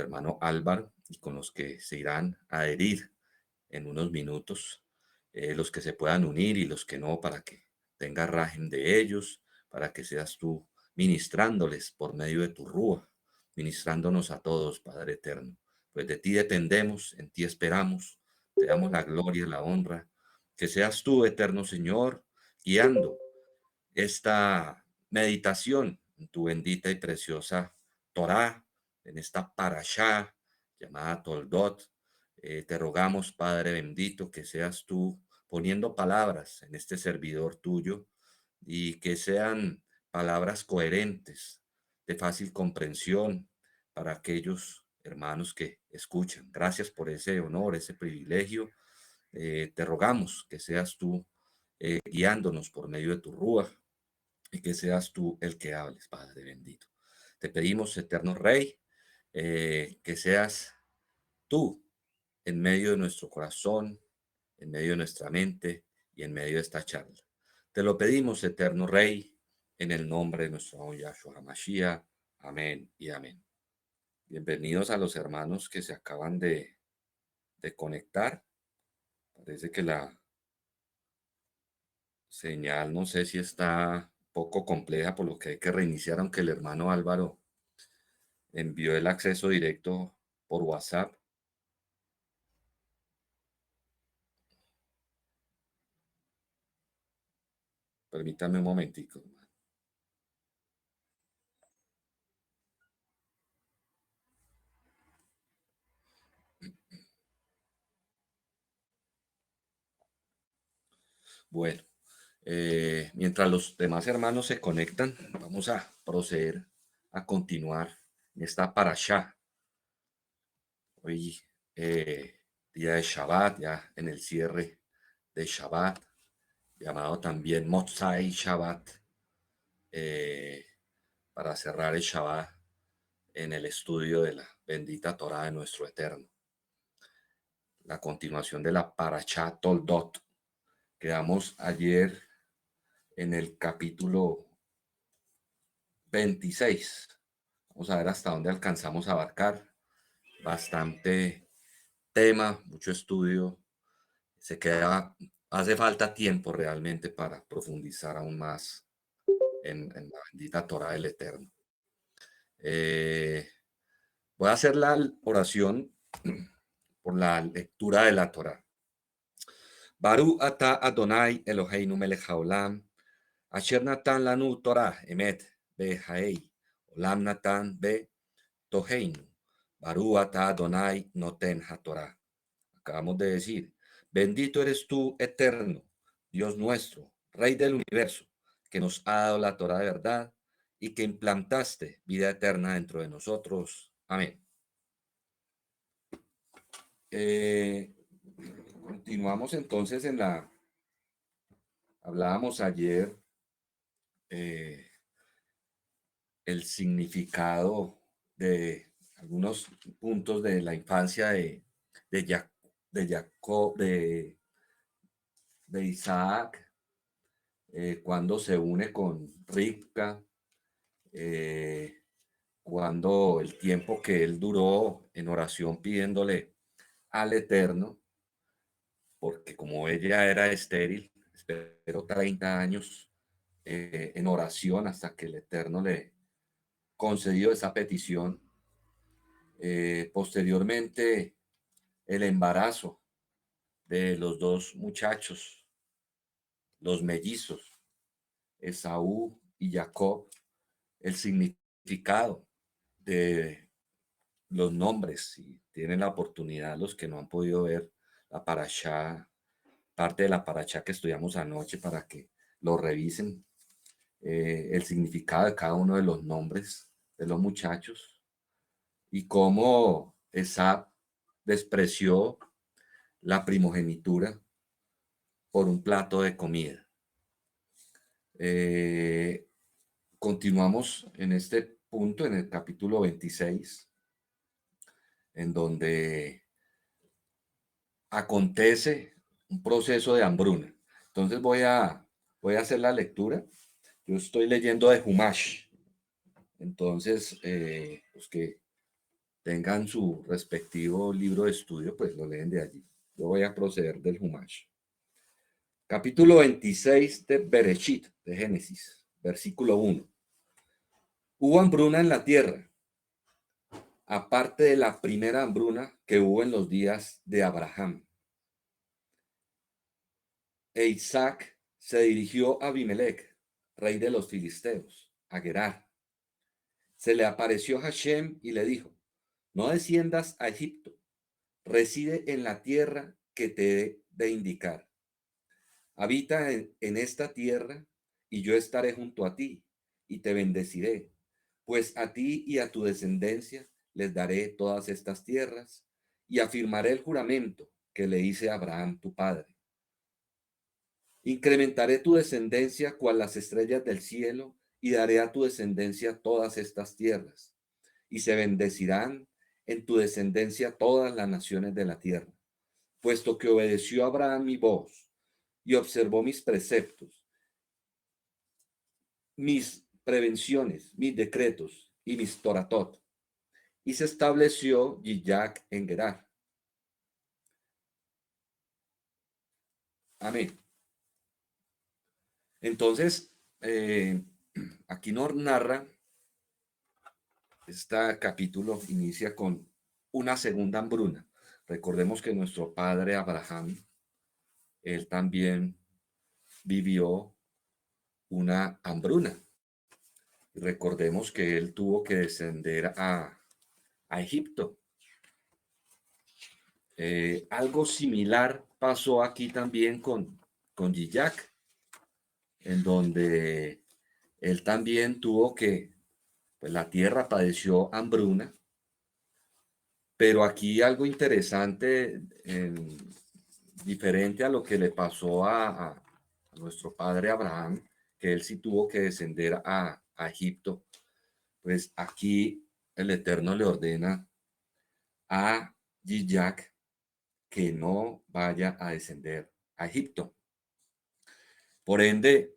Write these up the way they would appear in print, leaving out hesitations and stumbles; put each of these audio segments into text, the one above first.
hermano Álvaro y con los que se irán a adherir en unos minutos, los que se puedan unir y los que no, para que tenga rajen de ellos, para que seas tú ministrándoles por medio de tu rúa, ministrándonos a todos, Padre eterno. Pues de ti dependemos, en ti esperamos, te damos la gloria, la honra, que seas tú, eterno Señor, guiando esta meditación en tu bendita y preciosa Torá, en esta parashá llamada Toldot. Te rogamos, Padre bendito, que seas tú poniendo palabras en este servidor tuyo y que sean palabras coherentes, de fácil comprensión para aquellos hermanos que escuchan. Gracias por ese honor, ese privilegio. Te rogamos que seas tú guiándonos por medio de tu rúa y que seas tú el que hables, Padre bendito. Te pedimos, eterno Rey, que seas tú en medio de nuestro corazón, en medio de nuestra mente y en medio de esta charla. Te lo pedimos, eterno Rey, en el nombre de nuestro Yahshua HaMashiach. Amén y amén. Bienvenidos a los hermanos que se acaban de conectar. Parece que la señal, no sé si está un poco compleja, por lo que hay que reiniciar, aunque el hermano Álvaro envió el acceso directo por WhatsApp. Permítame un momentico. Bueno, mientras los demás hermanos se conectan, vamos a proceder a continuar en esta parashá. Hoy, día de Shabbat, ya en el cierre de Shabbat, llamado también Motzai Shabbat, para cerrar el Shabbat en el estudio de la bendita Torah de nuestro Eterno. La continuación de la parashá Toldot. Quedamos ayer en el capítulo 26. Vamos a ver hasta dónde alcanzamos a abarcar. Bastante tema, mucho estudio. Hace falta tiempo realmente para profundizar aún más en la bendita Torah del Eterno. Voy a hacer la oración por la lectura de la Torah. Baru ata Adonai Eloheinu melech haolam, asher natan lanu Torah emet behaei, olam natan be toheinu. Baru ata Adonai noten haTorah. Acabamos de decir, bendito eres tú, eterno, Dios nuestro, Rey del universo, que nos ha dado la Torah de verdad y que implantaste vida eterna dentro de nosotros. Amén. Continuamos entonces hablábamos ayer el significado de algunos puntos de la infancia de Jacob, de Isaac, cuando se une con Rivka, cuando el tiempo que él duró en oración pidiéndole al Eterno, porque como ella era estéril, esperó 30 años en oración hasta que el Eterno le concedió esa petición. Posteriormente, el embarazo de los dos muchachos, los mellizos, Esaú y Jacob, el significado de los nombres, si tienen la oportunidad, los que no han podido ver la parashá, parte de la parashá que estudiamos anoche, para que lo revisen, el significado de cada uno de los nombres de los muchachos y cómo Esab despreció la primogenitura por un plato de comida. Continuamos en este punto, en el capítulo 26, en donde acontece un proceso de hambruna. Entonces voy a hacer la lectura. Yo estoy leyendo de Humash. Entonces, los que tengan su respectivo libro de estudio, pues lo leen de allí. Yo voy a proceder del Humash. Capítulo 26 de Bereshit, de Génesis, versículo 1. Hubo hambruna en la tierra, aparte de la primera hambruna que hubo en los días de Abraham. E Isaac se dirigió a Abimelech, rey de los filisteos, a Gerar. Se le apareció Hashem y le dijo: no desciendas a Egipto, reside en la tierra que te he de indicar. Habita en esta tierra y yo estaré junto a ti y te bendeciré, pues a ti y a tu descendencia les daré todas estas tierras y afirmaré el juramento que le hice a Abraham tu padre. Incrementaré tu descendencia cual las estrellas del cielo y daré a tu descendencia todas estas tierras y se bendecirán en tu descendencia todas las naciones de la tierra, puesto que obedeció a Abraham mi voz y observó mis preceptos, mis prevenciones, mis decretos y mis toratot. Y se estableció Yillac en Gerar. Amén. Entonces, aquí nos narra, este capítulo inicia con una segunda hambruna. Recordemos que nuestro padre Abraham, él también vivió una hambruna. Recordemos que él tuvo que descender a Egipto. Algo similar pasó aquí también con Yillac, en donde él también tuvo que, pues la tierra padeció hambruna, pero aquí algo interesante, diferente a lo que le pasó a nuestro padre Abraham, que él sí tuvo que descender a Egipto, pues aquí el Eterno le ordena a Yillac que no vaya a descender a Egipto. Por ende,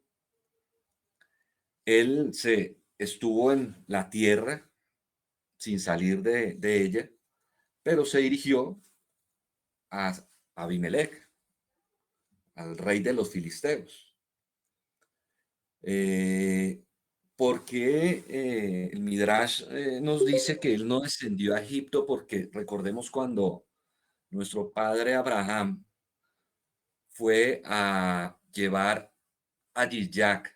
él se estuvo en la tierra sin salir de ella, pero se dirigió a Abimelech, al rey de los filisteos. Porque el Midrash nos dice que él no descendió a Egipto, porque recordemos cuando nuestro padre Abraham fue a llevar a Yitzhak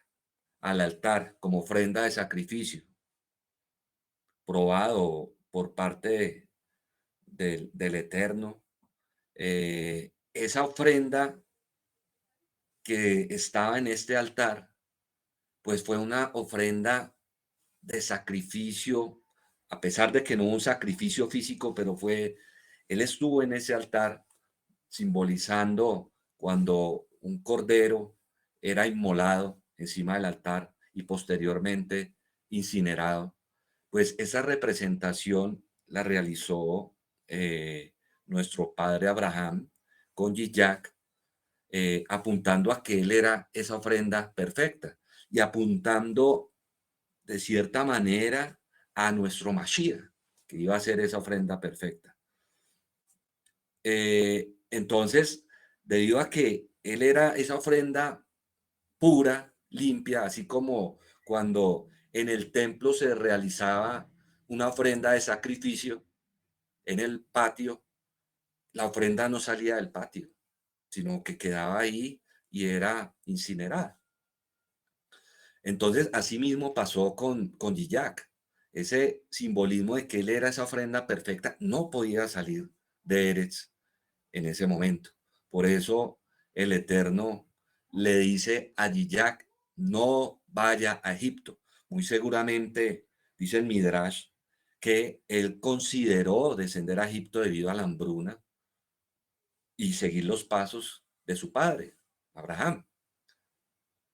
al altar como ofrenda de sacrificio, probado por parte del Eterno. Esa ofrenda que estaba en este altar, pues fue una ofrenda de sacrificio, a pesar de que no hubo un sacrificio físico, pero él estuvo en ese altar simbolizando cuando un cordero era inmolado encima del altar y posteriormente incinerado. Pues esa representación la realizó nuestro padre Abraham con Yitzhak, apuntando a que él era esa ofrenda perfecta y apuntando de cierta manera a nuestro Mashiach, que iba a ser esa ofrenda perfecta. Entonces, debido a que él era esa ofrenda pura, limpia, así como cuando en el templo se realizaba una ofrenda de sacrificio en el patio, la ofrenda no salía del patio, sino que quedaba ahí y era incinerada. Entonces, así mismo pasó con Yillac. Ese simbolismo de que él era esa ofrenda perfecta no podía salir de Eretz en ese momento. Por eso el Eterno le dice a Yillac: no vaya a Egipto. Muy seguramente, dice el Midrash, que él consideró descender a Egipto debido a la hambruna y seguir los pasos de su padre, Abraham.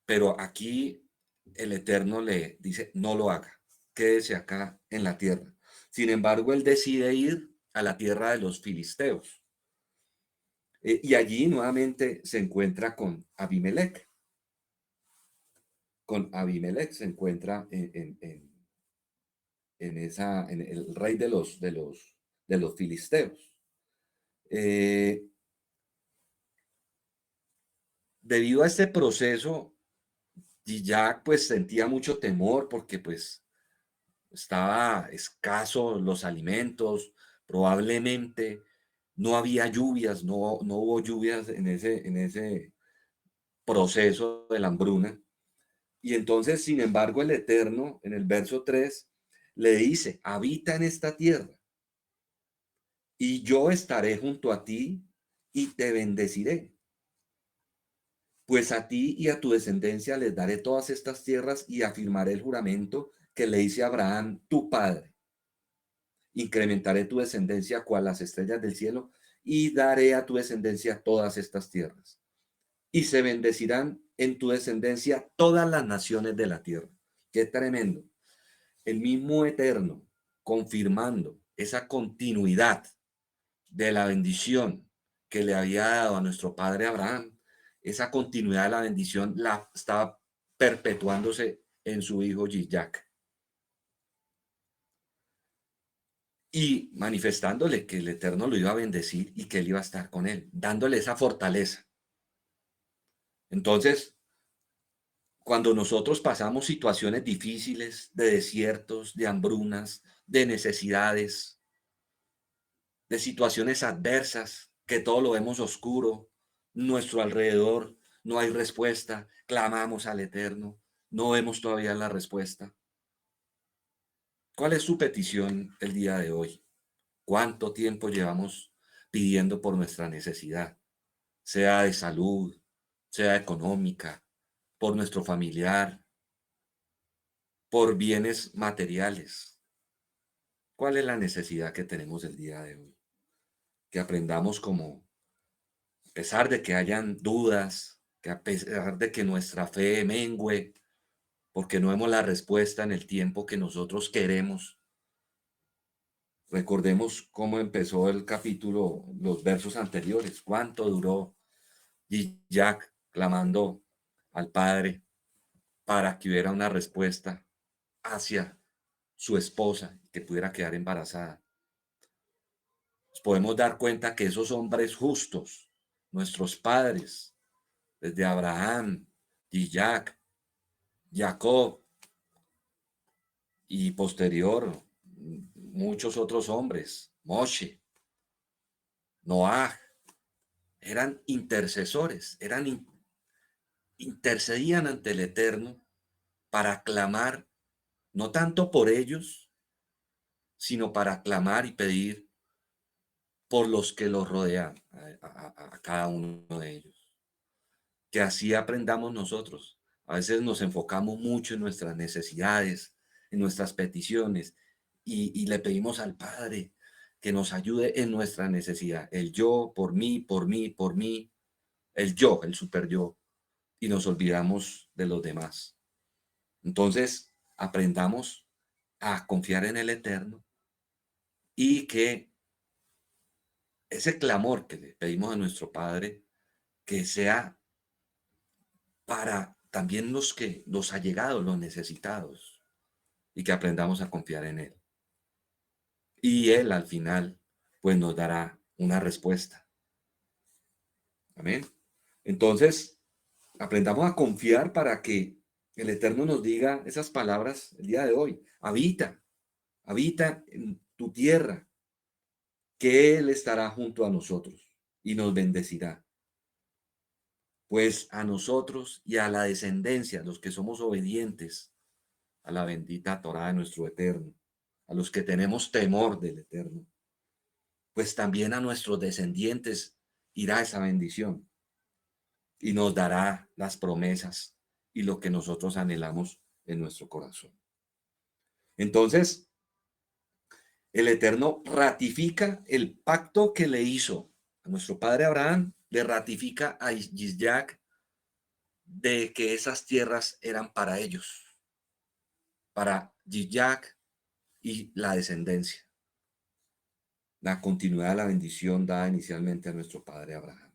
Pero aquí el Eterno le dice: no lo haga, quédese acá en la tierra. Sin embargo, él decide ir a la tierra de los filisteos. Y allí nuevamente se encuentra con Abimelech. Con Abimelech se encuentra en el rey de los filisteos. Eh, Debido a este proceso, Jack pues sentía mucho temor porque pues estaba escaso los alimentos, probablemente no había lluvias, no hubo lluvias en ese proceso de la hambruna. Y entonces, sin embargo, el Eterno, en el verso 3 le dice, habita en esta tierra y yo estaré junto a ti y te bendeciré. Pues a ti y a tu descendencia les daré todas estas tierras y afirmaré el juramento que le hice a Abraham, tu padre. Incrementaré tu descendencia cual las estrellas del cielo y daré a tu descendencia todas estas tierras. Y se bendecirán en tu descendencia todas las naciones de la tierra. Qué tremendo. El mismo Eterno confirmando esa continuidad de la bendición que le había dado a nuestro padre Abraham, esa continuidad de la bendición la estaba perpetuándose en su hijo Yitzhak y manifestándole que el Eterno lo iba a bendecir y que él iba a estar con él, dándole esa fortaleza. Entonces, cuando nosotros pasamos situaciones difíciles, de desiertos, de hambrunas, de necesidades, de situaciones adversas, que todo lo vemos oscuro, nuestro alrededor no hay respuesta, clamamos al Eterno, no vemos todavía la respuesta. ¿Cuál es su petición el día de hoy? ¿Cuánto tiempo llevamos pidiendo por nuestra necesidad? Sea de salud, sea económica, por nuestro familiar, por bienes materiales. ¿Cuál es la necesidad que tenemos el día de hoy? Que aprendamos como a pesar de que hayan dudas, que a pesar de que nuestra fe mengüe, porque no vemos la respuesta en el tiempo que nosotros queremos. Recordemos cómo empezó el capítulo, los versos anteriores, cuánto duró Jack clamando al Padre para que hubiera una respuesta hacia su esposa, que pudiera quedar embarazada. Nos podemos dar cuenta que esos hombres justos, nuestros padres, desde Abraham, Isaac, Jacob y posterior muchos otros hombres, Moshe, Noah, eran intercesores, intercedían ante el Eterno para clamar, no tanto por ellos, sino para clamar y pedir por los que los rodean, a cada uno de ellos. Que así aprendamos nosotros. A veces nos enfocamos mucho en nuestras necesidades, en nuestras peticiones, y le pedimos al Padre que nos ayude en nuestra necesidad. El yo, por mí, por mí, por mí, el yo, el super yo, y nos olvidamos de los demás. Entonces, aprendamos a confiar en el Eterno y que ese clamor que le pedimos a nuestro Padre, que sea para también los allegados, los necesitados, y que aprendamos a confiar en Él. Y Él al final, pues nos dará una respuesta. Amén. Entonces, aprendamos a confiar para que el Eterno nos diga esas palabras el día de hoy. Habita en tu tierra, que Él estará junto a nosotros y nos bendecirá. Pues a nosotros y a la descendencia, los que somos obedientes a la bendita Torá de nuestro Eterno, a los que tenemos temor del Eterno, pues también a nuestros descendientes irá esa bendición y nos dará las promesas y lo que nosotros anhelamos en nuestro corazón. Entonces, el Eterno ratifica el pacto que le hizo a nuestro padre Abraham, le ratifica a Isaac de que esas tierras eran para ellos, para Isaac y la descendencia, la continuidad de la bendición dada inicialmente a nuestro padre Abraham.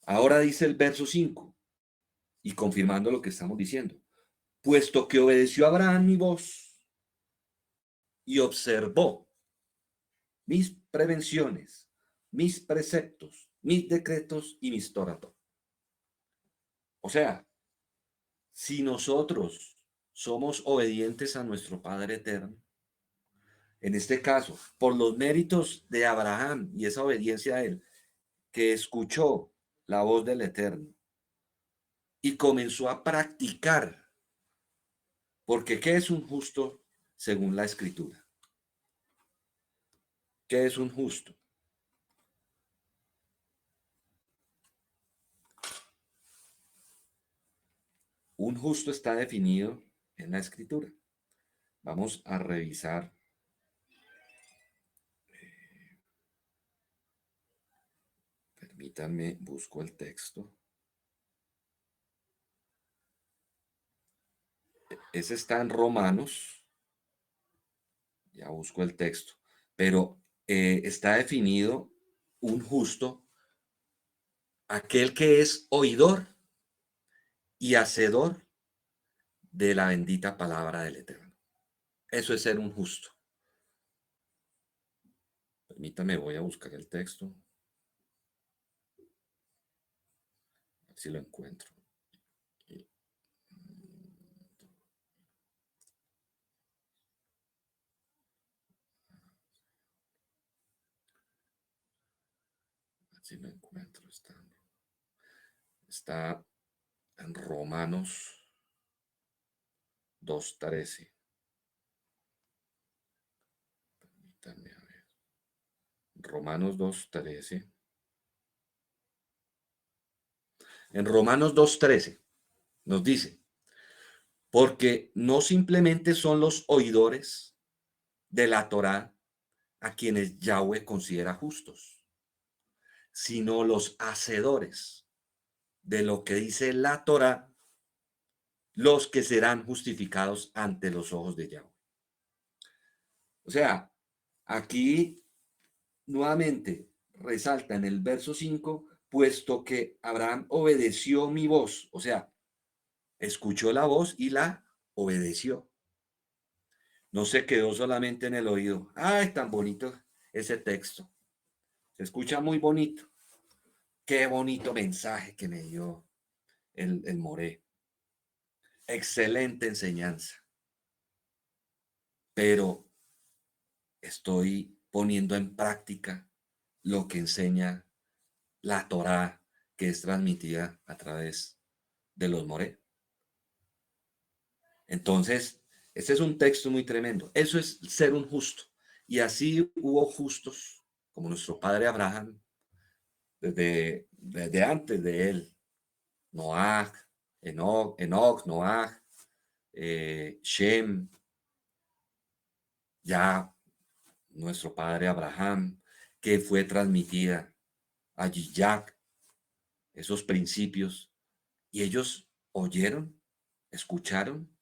Ahora dice el verso 5, y confirmando lo que estamos diciendo, puesto que obedeció Abraham mi voz y observó mis prevenciones, mis preceptos, mis decretos y mis toratos. O sea, si nosotros somos obedientes a nuestro Padre Eterno, en este caso, por los méritos de Abraham y esa obediencia a él, que escuchó la voz del Eterno y comenzó a practicar, porque ¿qué es un justo según la Escritura? ¿Qué es un justo? Un justo está definido en la Escritura. Vamos a revisar. Permítanme, busco el texto. Ese está en Romanos. Ya busco el texto. Pero está definido un justo, aquel que es oidor y hacedor de la bendita palabra del Eterno. Eso es ser un justo. Permítame, voy a buscar el texto. A ver si lo encuentro. A ver si lo encuentro. Está en Romanos 2:13. Permítanme a ver. Romanos 2:13. En Romanos 2:13 nos dice, porque no simplemente son los oidores de la Torá a quienes Yahweh considera justos, sino los hacedores de lo que dice la Torá, los que serán justificados ante los ojos de Yahweh. O sea, aquí nuevamente resalta en el verso 5, puesto que Abraham obedeció mi voz, o sea, escuchó la voz y la obedeció. No se quedó solamente en el oído. ¡Ay, tan bonito ese texto! Se escucha muy bonito. Qué bonito mensaje que me dio el Moré. Excelente enseñanza. Pero estoy poniendo en práctica lo que enseña la Torá que es transmitida a través de los Moré. Entonces, este es un texto muy tremendo. Eso es ser un justo. Y así hubo justos, como nuestro padre Abraham, desde antes de él. Noah, Enoch, Noah, Shem, ya nuestro padre Abraham, que fue transmitida a Yitzhak, esos principios, y ellos oyeron, escucharon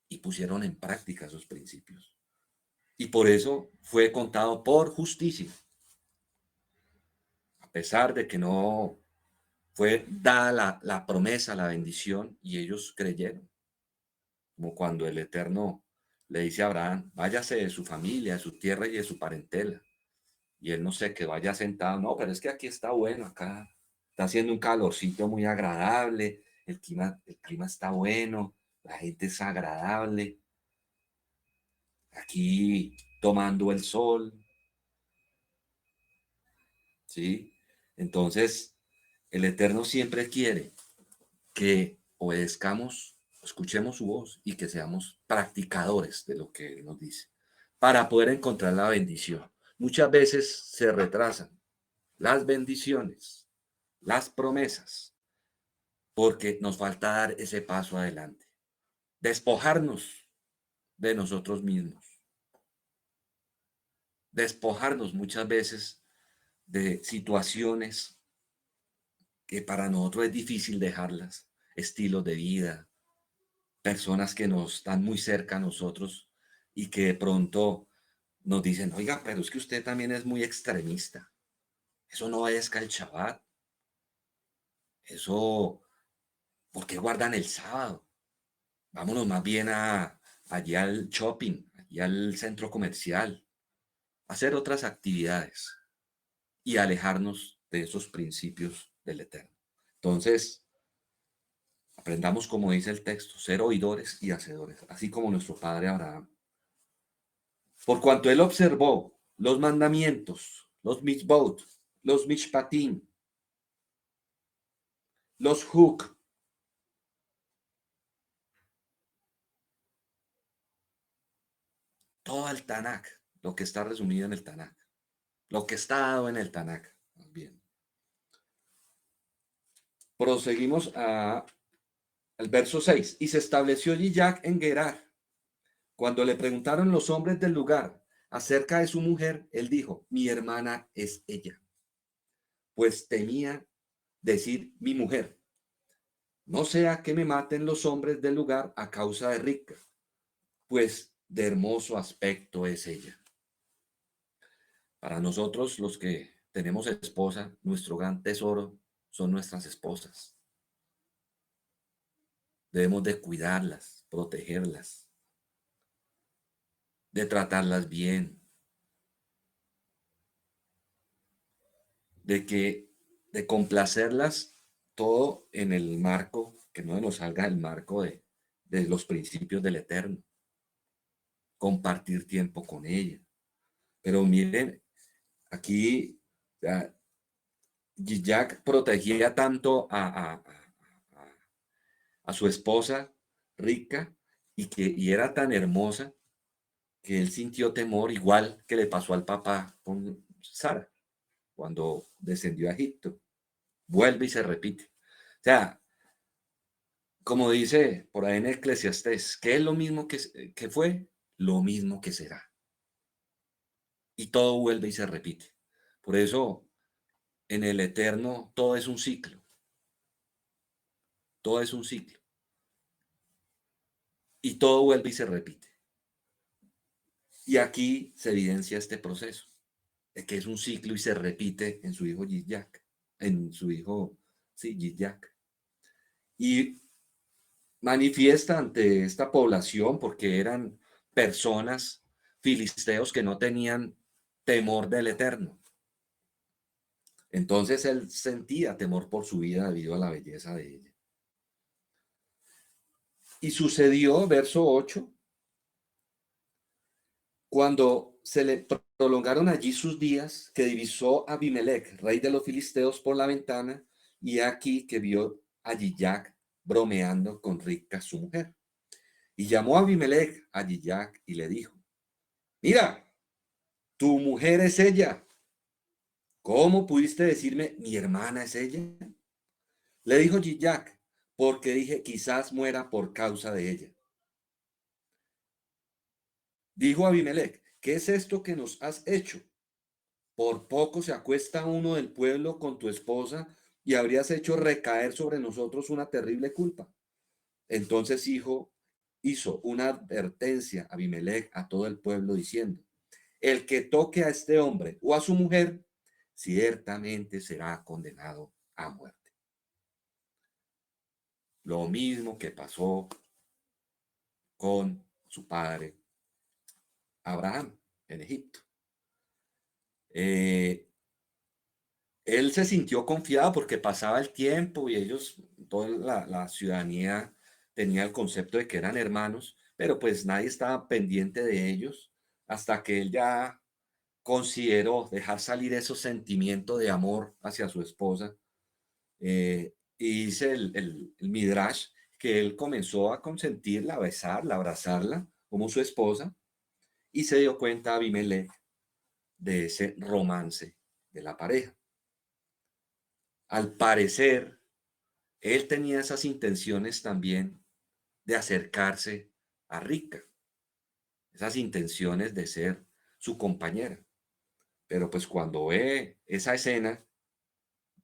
y pusieron en práctica esos principios. Y por eso fue contado por justicia, a pesar de que no fue dada la promesa, la bendición, y ellos creyeron. Como cuando el Eterno le dice a Abraham, váyase de su familia, de su tierra y de su parentela. Y él no sé, que vaya sentado, no, pero es que aquí está bueno, acá está haciendo un calorcito muy agradable, el clima está bueno, la gente es agradable, aquí tomando el sol, ¿sí? Entonces, el Eterno siempre quiere que obedezcamos, escuchemos su voz y que seamos practicadores de lo que Él nos dice, para poder encontrar la bendición. Muchas veces se retrasan las bendiciones, las promesas, porque nos falta dar ese paso adelante, despojarnos de nosotros mismos, despojarnos muchas veces de situaciones que para nosotros es difícil dejarlas, estilos de vida, personas que nos están muy cerca a nosotros y que de pronto nos dicen, oiga, pero es que usted también es muy extremista. Eso no es el Shabbat. Eso, ¿por qué guardan el sábado? Vámonos más bien allí al shopping, y al centro comercial, hacer otras actividades y alejarnos de esos principios del Eterno. Entonces, aprendamos como dice el texto, ser oidores y hacedores, así como nuestro padre Abraham. Por cuanto él observó los mandamientos, los mitzvot, los mishpatim, los huk, todo el Tanakh, lo que está resumido en el Tanakh, lo que está dado en el Tanakh. Bien. Proseguimos al verso 6. Y se estableció Yillac en Gerar. Cuando le preguntaron los hombres del lugar acerca de su mujer, él dijo, mi hermana es ella. Pues temía decir mi mujer. No sea que me maten los hombres del lugar a causa de rica, pues de hermoso aspecto es ella. Para nosotros los que tenemos esposa, nuestro gran tesoro son nuestras esposas. Debemos de cuidarlas, protegerlas, de tratarlas bien, de complacerlas, todo en el marco, que no nos salga el marco de los principios del Eterno, compartir tiempo con ella. Pero miren, aquí Jack protegía tanto a su esposa rica y era tan hermosa que él sintió temor, igual que le pasó al papá con Sara cuando descendió a Egipto. Vuelve y se repite. O sea, como dice por ahí en Eclesiastés, que es lo mismo que fue, lo mismo que será. Y todo vuelve y se repite. Por eso, en el Eterno, todo es un ciclo. Todo es un ciclo. Y todo vuelve y se repite. Y aquí se evidencia este proceso, de que es un ciclo y se repite en su hijo Yiyak, en su hijo, sí, Yiyak. Y manifiesta ante esta población porque eran personas filisteos que no tenían temor del Eterno. Entonces él sentía temor por su vida debido a la belleza de ella. Y sucedió, verso 8, cuando se le prolongaron allí sus días, que divisó a Abimelech, rey de los filisteos, por la ventana, y aquí que vio a Yillac bromeando con Rica, su mujer. Y llamó a Abimelech a Yillac y le dijo, mira, tu mujer es ella. ¿Cómo pudiste decirme mi hermana es ella? Le dijo Yillac, porque dije quizás muera por causa de ella. Dijo Abimelech, ¿qué es esto que nos has hecho? Por poco se acuesta uno del pueblo con tu esposa y habrías hecho recaer sobre nosotros una terrible culpa. Entonces hizo una advertencia a Abimelech a todo el pueblo diciendo, el que toque a este hombre o a su mujer, ciertamente será condenado a muerte. Lo mismo que pasó con su padre Abraham en Egipto. Él se sintió confiado porque pasaba el tiempo y ellos, toda la ciudadanía tenía el concepto de que eran hermanos, pero pues nadie estaba pendiente de ellos hasta que él ya consideró dejar salir esos sentimientos de amor hacia su esposa. Y dice el Midrash que él comenzó a consentirla, a besarla, a abrazarla como su esposa y se dio cuenta Abimelech de ese romance de la pareja. Al parecer, él tenía esas intenciones también de acercarse a Rica, esas intenciones de ser su compañera. Pero pues cuando ve esa escena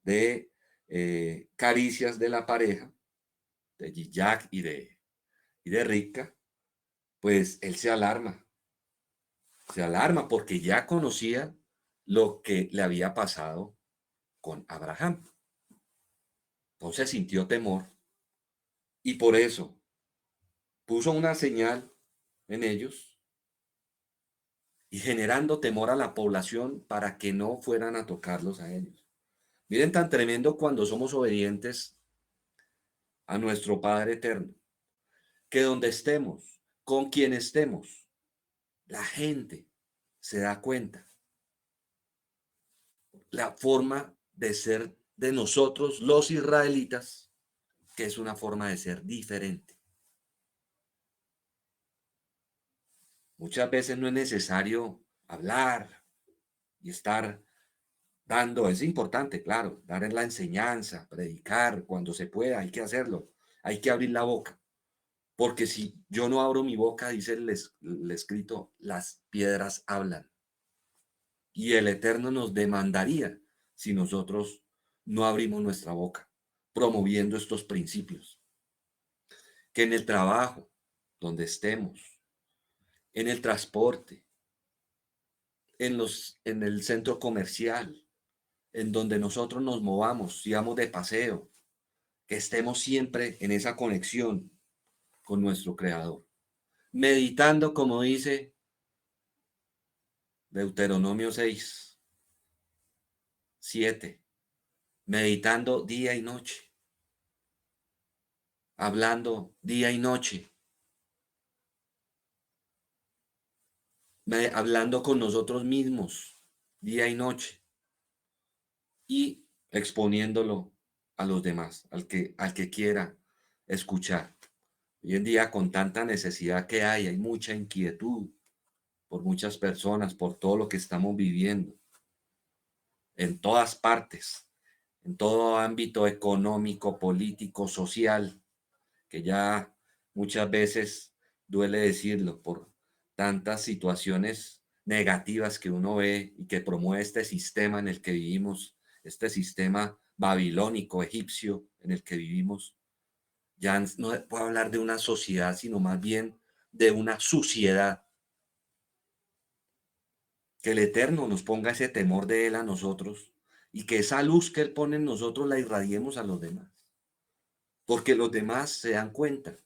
de caricias de la pareja, de Jack y de Rica, pues él se alarma porque ya conocía lo que le había pasado con Abraham. Entonces sintió temor y por eso puso una señal en ellos y generando temor a la población para que no fueran a tocarlos a ellos. Miren tan tremendo cuando somos obedientes a nuestro Padre Eterno, que donde estemos, con quien estemos, la gente se da cuenta la forma de ser de nosotros, los israelitas, que es una forma de ser diferente. Muchas veces no es necesario hablar y estar dando, es importante, claro, dar en la enseñanza, predicar cuando se pueda, hay que hacerlo, hay que abrir la boca, porque si yo no abro mi boca, dice el escrito, las piedras hablan, y el Eterno nos demandaría si nosotros no abrimos nuestra boca, promoviendo estos principios, que en el trabajo, donde estemos, en el transporte, en el centro comercial, en donde nosotros nos movamos, si vamos de paseo, que estemos siempre en esa conexión con nuestro Creador, meditando, como dice Deuteronomio 6:7, meditando día y noche, hablando día y noche, hablando con nosotros mismos día y noche y exponiéndolo a los demás, al que quiera escuchar. Hoy en día, con tanta necesidad que hay mucha inquietud por muchas personas, por todo lo que estamos viviendo, en todas partes, en todo ámbito económico, político, social, que ya muchas veces duele decirlo por tantas situaciones negativas que uno ve y que promueve este sistema en el que vivimos, este sistema babilónico, egipcio en el que vivimos. Ya no puedo hablar de una sociedad, sino más bien de una suciedad. Que el Eterno nos ponga ese temor de Él a nosotros y que esa luz que Él pone en nosotros la irradiemos a los demás, porque los demás se dan cuenta.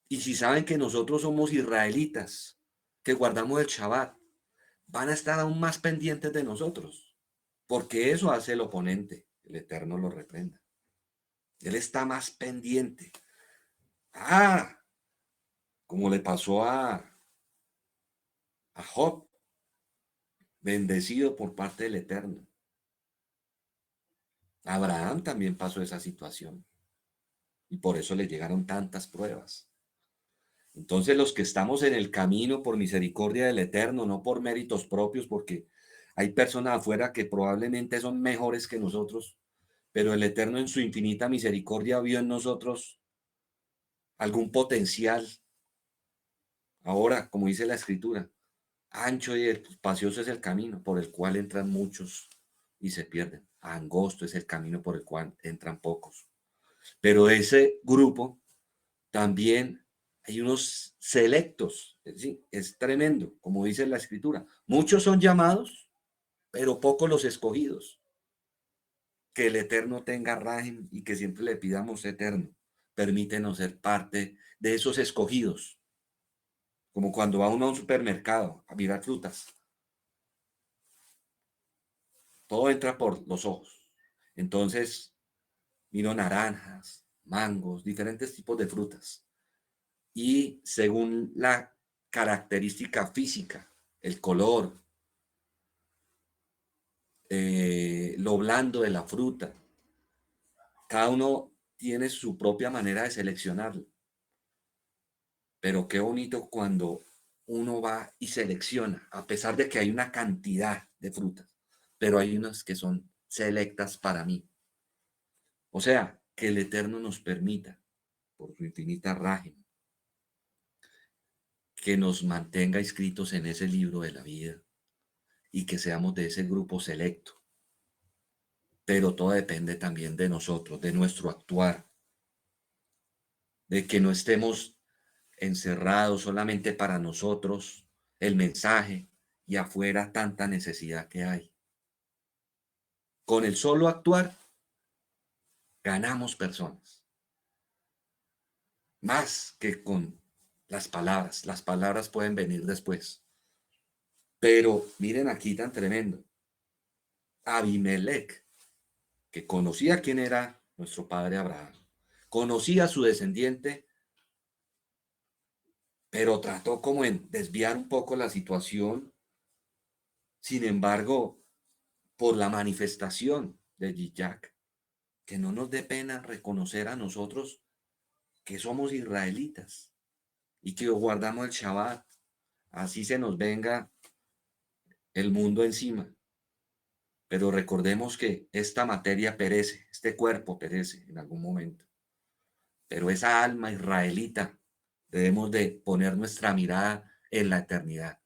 Y si saben que nosotros somos israelitas, que guardamos el Shabbat, van a estar aún más pendientes de nosotros, porque eso hace el oponente, el Eterno lo reprenda. Él está más pendiente. Ah, como le pasó a Job, bendecido por parte del Eterno. Abraham también pasó esa situación y por eso le llegaron tantas pruebas. Entonces los que estamos en el camino por misericordia del Eterno, no por méritos propios, porque hay personas afuera que probablemente son mejores que nosotros, pero el Eterno en su infinita misericordia vio en nosotros algún potencial. Ahora, como dice la Escritura, ancho y espacioso es el camino por el cual entran muchos y se pierden. Angosto es el camino por el cual entran pocos. Pero ese grupo también hay unos selectos, es tremendo, como dice la Escritura. Muchos son llamados, pero pocos los escogidos. Que el Eterno tenga rajen y que siempre le pidamos, Eterno, permítenos ser parte de esos escogidos, como cuando va uno a un supermercado a mirar frutas. Todo entra por los ojos. Entonces, miro naranjas, mangos, diferentes tipos de frutas. Y según la característica física, el color, lo blando de la fruta, cada uno tiene su propia manera de seleccionarlo. Pero qué bonito cuando uno va y selecciona, a pesar de que hay una cantidad de frutas, pero hay unas que son selectas para mí. O sea, que el Eterno nos permita, por su infinita rajen, que nos mantenga inscritos en ese libro de la vida y que seamos de ese grupo selecto. Pero todo depende también de nosotros, de nuestro actuar, de que no estemos encerrados solamente para nosotros el mensaje y afuera tanta necesidad que hay. Con el solo actuar, ganamos personas, más que con las palabras. Las palabras pueden venir después, Pero miren aquí tan tremendo. Abimelech, que conocía quién era nuestro padre Abraham, conocía a su descendiente, pero trató como en desviar un poco la situación. Sin embargo, por la manifestación de Yitzhak, que no nos dé pena reconocer a nosotros que somos israelitas y que guardamos el Shabbat, así se nos venga el mundo encima. Pero recordemos que esta materia perece, este cuerpo perece en algún momento. Pero esa alma israelita debemos de poner nuestra mirada en la eternidad.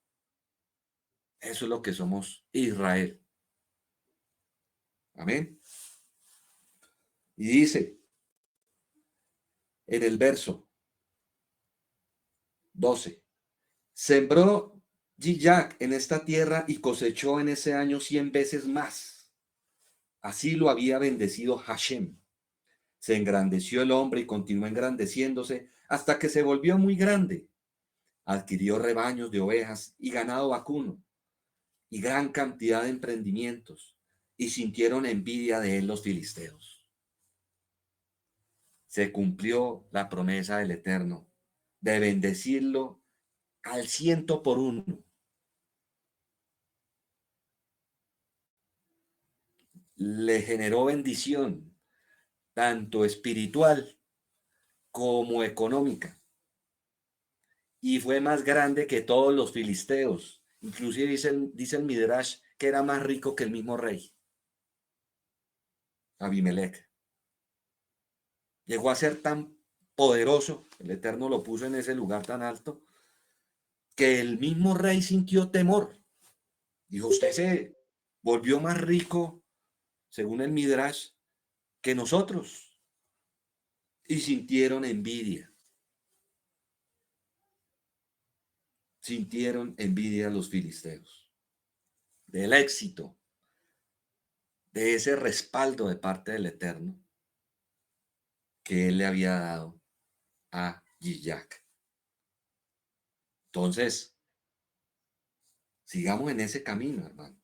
Eso es lo que somos Israel. Amén. Y dice en el verso 12, sembró Yitzhak en esta tierra y cosechó en ese año 100 veces más. Así lo había bendecido Hashem. Se engrandeció el hombre y continuó engrandeciéndose hasta que se volvió muy grande. Adquirió rebaños de ovejas y ganado vacuno y gran cantidad de emprendimientos, y sintieron envidia de él los filisteos. Se cumplió la promesa del Eterno de bendecirlo al 100 por 1. Le generó bendición, tanto espiritual como económica, y fue más grande que todos los filisteos. Inclusive dice el Midrash que era más rico que el mismo rey, Abimelech. Llegó a ser tan poderoso, el Eterno lo puso en ese lugar tan alto, que el mismo rey sintió temor. Dijo, usted se volvió más rico, según el Midrash, que nosotros. Y sintieron envidia. Sintieron envidia los filisteos del éxito, de ese respaldo de parte del Eterno que él le había dado a Yitzhak. Entonces, sigamos en ese camino, hermanos,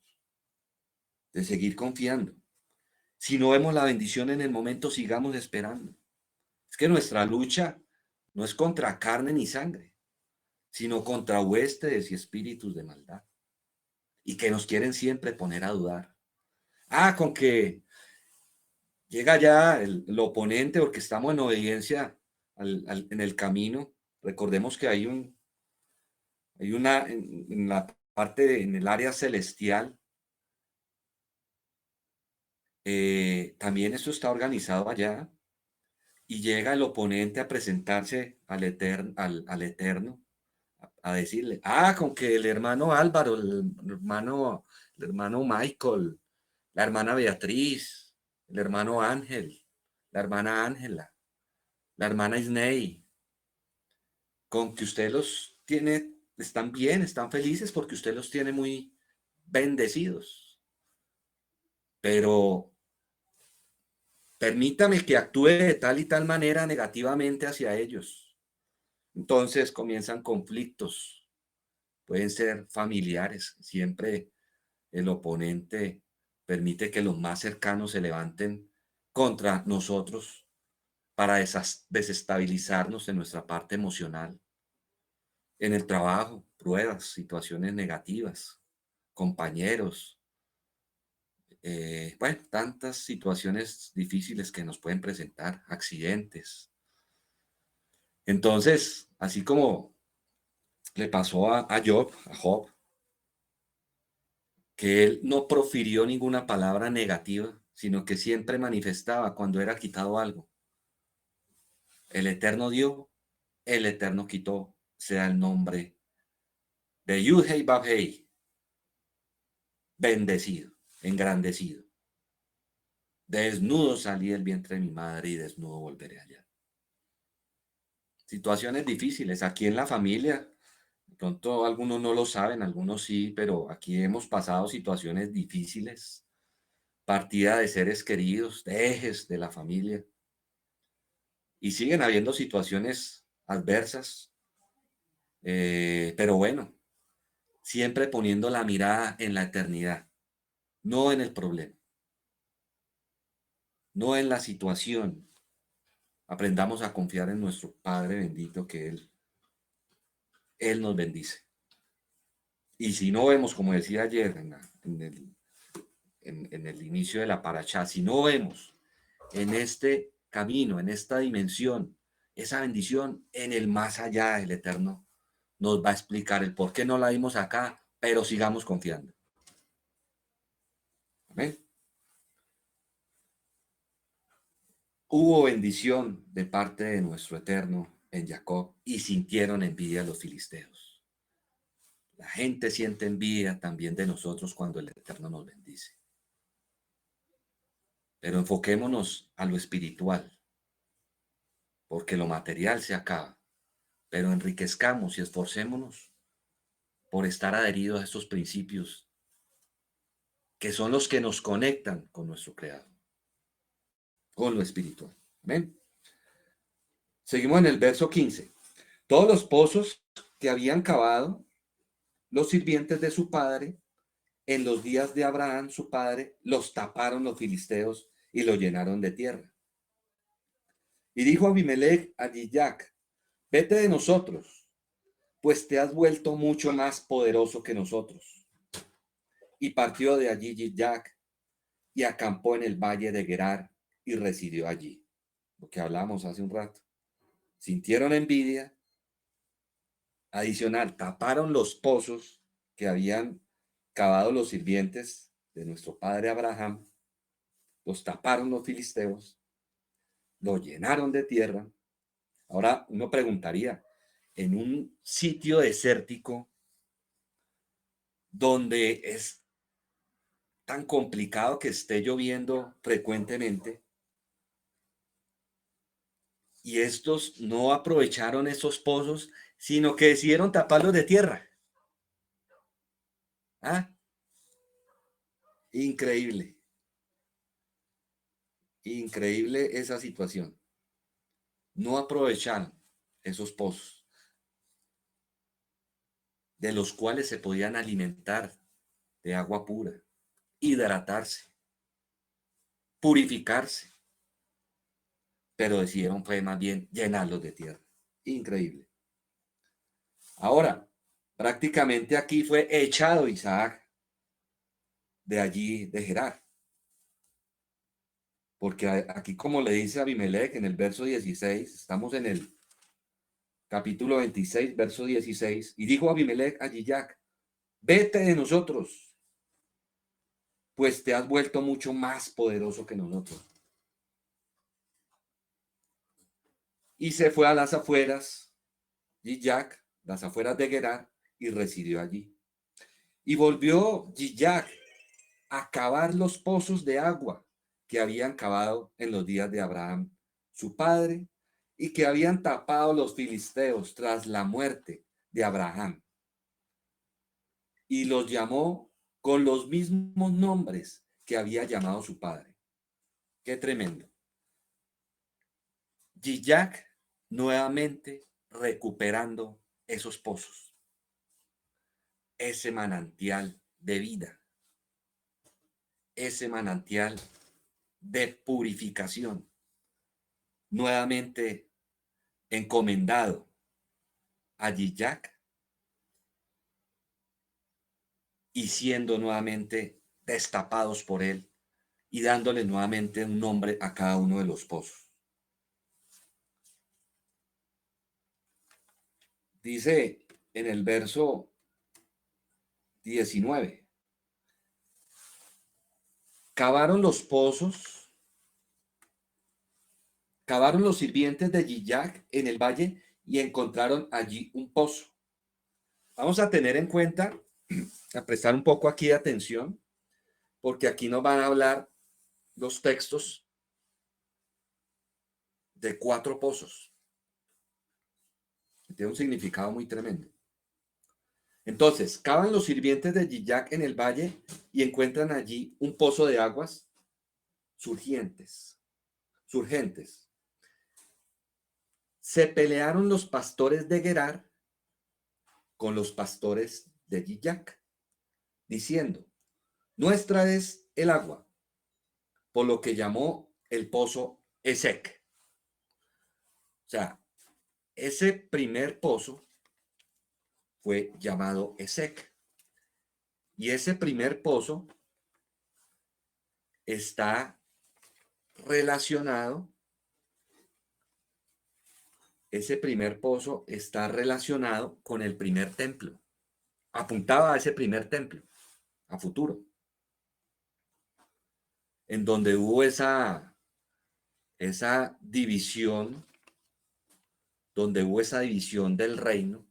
de seguir confiando. Si no vemos la bendición en el momento, sigamos esperando. Es que nuestra lucha no es contra carne ni sangre, sino contra huestes y espíritus de maldad, y que nos quieren siempre poner a dudar. Con que llega ya el oponente, porque estamos en obediencia en el camino. Recordemos que hay una, en la parte, en el área celestial, también esto está organizado allá, y llega el oponente a presentarse al Eterno, a decirle, con que el hermano Álvaro, el hermano Michael, la hermana Beatriz, el hermano Ángel, la hermana Ángela, la hermana Isnei, con que usted los tiene, están bien, están felices porque usted los tiene muy bendecidos. Pero permítame que actúe de tal y tal manera negativamente hacia ellos. Entonces comienzan conflictos, pueden ser familiares. Siempre el oponente permite que los más cercanos se levanten contra nosotros para desestabilizarnos en nuestra parte emocional. En el trabajo, pruebas, situaciones negativas, compañeros, bueno, tantas situaciones difíciles que nos pueden presentar, accidentes. Entonces, así como le pasó a Job, que él no profirió ninguna palabra negativa, sino que siempre manifestaba cuando era quitado algo. El Eterno dio, el Eterno quitó, sea el nombre de Yud-Hei Vav-Hei, bendecido, engrandecido. Desnudo salí del vientre de mi madre y desnudo volveré allá. Situaciones difíciles aquí en la familia. De pronto algunos no lo saben, algunos sí, pero aquí hemos pasado situaciones difíciles. Partida de seres queridos, dejes de la familia. Y siguen habiendo situaciones adversas. Pero bueno, siempre poniendo la mirada en la eternidad, no en el problema, no en la situación. Aprendamos a confiar en nuestro Padre bendito, que Él nos bendice. Y si no vemos, como decía ayer en el inicio de la parashá, si no vemos en este camino, en esta dimensión, esa bendición en el más allá, el eterno nos va a explicar el por qué no la vimos acá, pero sigamos confiando. Amén. Hubo bendición de parte de nuestro eterno en Jacob y sintieron envidia los filisteos. La gente siente envidia también de nosotros cuando el eterno nos bendice. Pero enfoquémonos a lo espiritual, porque lo material se acaba. Pero enriquezcamos y esforcémonos por estar adheridos a estos principios que son los que nos conectan con nuestro Creador, con lo espiritual. Amén. Seguimos en el verso 15. Todos los pozos que habían cavado los sirvientes de su padre en los días de Abraham, su padre, los taparon los filisteos y lo llenaron de tierra. Y dijo Abimelech a Giyac: vete de nosotros, pues te has vuelto mucho más poderoso que nosotros. Y partió de allí Giyac y acampó en el valle de Gerar y residió allí. Lo que hablamos hace un rato. Sintieron envidia. Adicional, taparon los pozos que habían cavado los sirvientes de nuestro padre Abraham. Los taparon los filisteos. Lo llenaron de tierra. Ahora uno preguntaría, en un sitio desértico donde es tan complicado que esté lloviendo frecuentemente, y estos no aprovecharon esos pozos, sino que decidieron taparlos de tierra. ¿Ah? Increíble, increíble esa situación. No aprovecharon esos pozos, de los cuales se podían alimentar de agua pura, hidratarse, purificarse, pero decidieron fue más bien llenarlos de tierra. Increíble. Ahora, prácticamente aquí fue echado Isaac de allí, de Gerar. Porque aquí, como le dice Abimelech en el verso 16, estamos en el capítulo 26, verso 16, y dijo Abimelech a Giyac: vete de nosotros, pues te has vuelto mucho más poderoso que nosotros. Y se fue a las afueras, Giyac, las afueras de Gerar, y residió allí. Y volvió Giyac a cavar los pozos de agua que habían cavado en los días de Abraham, su padre, y que habían tapado los filisteos tras la muerte de Abraham. Y los llamó con los mismos nombres que había llamado su padre. Qué tremendo. Giyac nuevamente recuperando esos pozos, ese manantial de vida, ese manantial de purificación, nuevamente encomendado a Giyac y siendo nuevamente destapados por él y dándole nuevamente un nombre a cada uno de los pozos. Dice en el verso 19, cavaron los pozos, cavaron los sirvientes de Giyac en el valle y encontraron allí un pozo. Vamos a tener en cuenta, a prestar un poco aquí de atención, porque aquí nos van a hablar los textos de 4 pozos. Tiene un significado muy tremendo. Entonces, cavan los sirvientes de Giyac en el valle y encuentran allí un pozo de aguas surgentes. Se pelearon los pastores de Gerar con los pastores de Gilgal, diciendo, nuestra es el agua, por lo que llamó el pozo Esec. O sea, ese primer pozo fue llamado Esec. Y ese primer pozo está relacionado, ese primer pozo está relacionado con el primer templo. Apuntaba a ese primer templo, a futuro, en donde hubo esa división, donde hubo esa división del reino.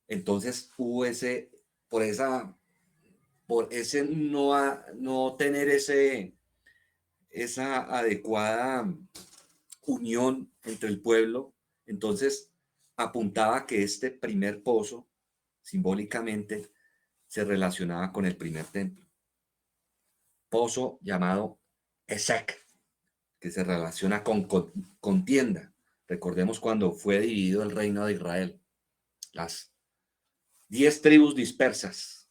Entonces hubo por ese no tener esa adecuada unión entre el pueblo, entonces apuntaba que este primer pozo simbólicamente se relacionaba con el primer templo. Pozo llamado Esec, que se relaciona con contienda. Recordemos cuando fue dividido el reino de Israel, las 10 tribus dispersas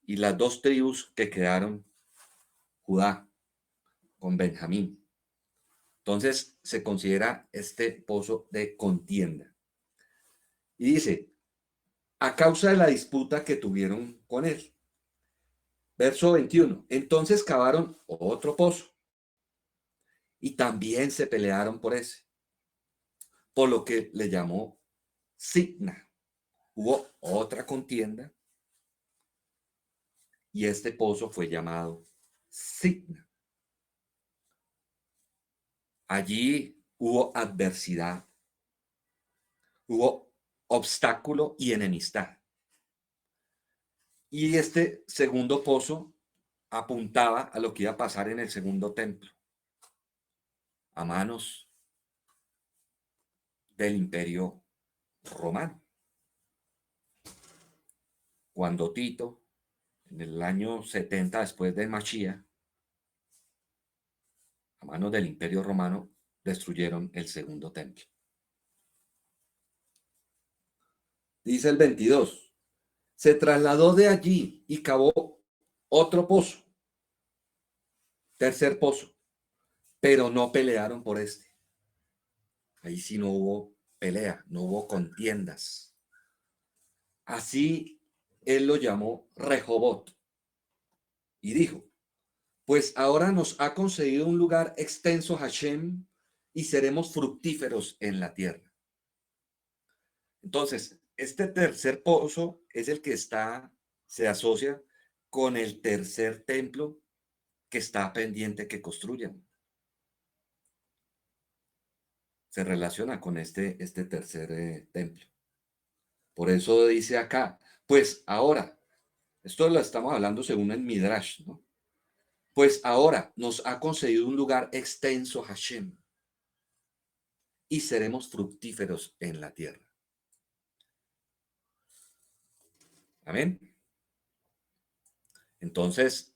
y las 2 tribus que quedaron, Judá con Benjamín. Entonces se considera este pozo de contienda. Y dice, a causa de la disputa que tuvieron con él. Verso 21. Entonces cavaron otro pozo y también se pelearon por ese, por lo que le llamó Sitna. Hubo otra contienda y este pozo fue llamado Sitna. Allí hubo adversidad, hubo obstáculo y enemistad. Y este segundo pozo apuntaba a lo que iba a pasar en el segundo templo, a manos del Imperio Romano. Cuando Tito, en el año 70 después de Mashiach, a manos del Imperio Romano, destruyeron el segundo templo. Dice el 22, se trasladó de allí y cavó otro pozo, tercer pozo, pero no pelearon por este. Ahí sí no hubo pelea, no hubo contiendas. Así él lo llamó Rehobot y dijo, pues ahora nos ha concedido un lugar extenso Hashem y seremos fructíferos en la tierra. Entonces, este tercer pozo es el que se asocia con el tercer templo que está pendiente que construyan. Se relaciona con este tercer templo. Por eso dice acá, pues ahora, esto lo estamos hablando según el Midrash, ¿no? Pues ahora nos ha concedido un lugar extenso Hashem y seremos fructíferos en la tierra. Amén. Entonces,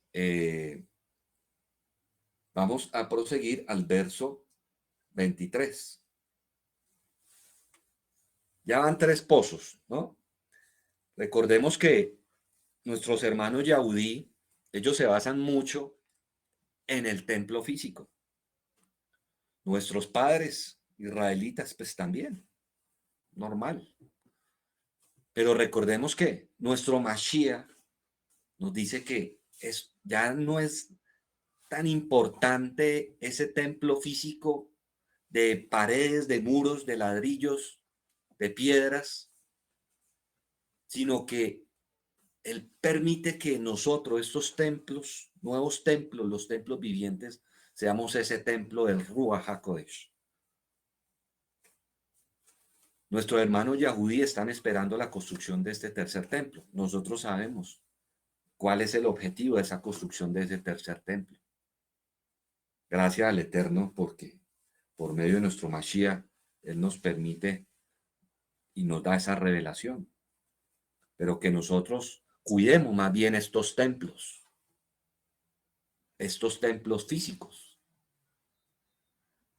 vamos a proseguir al verso 23. Ya van 3 pozos, ¿no? Recordemos que nuestros hermanos Yahudí, ellos se basan mucho en el templo físico. Nuestros padres israelitas, pues también, normal. Pero recordemos que nuestro Mashiach nos dice que ya no es tan importante ese templo físico de paredes, de muros, de ladrillos, de piedras, sino que Él permite que nosotros, estos templos, nuevos templos, los templos vivientes, seamos ese templo del Ruach HaKodesh. Nuestros hermanos Yahudí están esperando la construcción de este tercer templo. Nosotros sabemos cuál es el objetivo de esa construcción de ese tercer templo. Gracias al Eterno, porque por medio de nuestro Mashiach, Él nos permite y nos da esa revelación. Pero que nosotros cuidemos más bien estos templos físicos,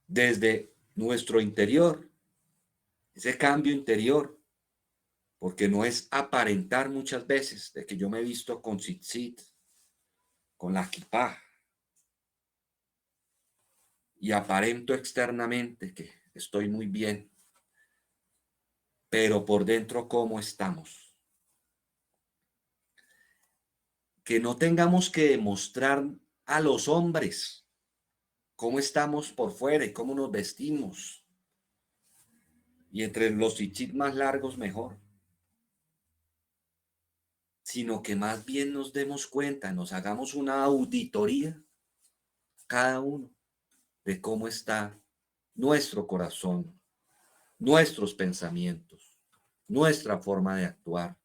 desde nuestro interior, ese cambio interior, porque no es aparentar muchas veces de que yo me he visto con tzitzit, con la kipá, y aparento externamente que estoy muy bien, pero por dentro, ¿cómo estamos? Que no tengamos que demostrar a los hombres cómo estamos por fuera y cómo nos vestimos. Y entre los tzitzit más largos, mejor. Sino que más bien nos demos cuenta, nos hagamos una auditoría, cada uno, de cómo está nuestro corazón, nuestros pensamientos, nuestra forma de actuar,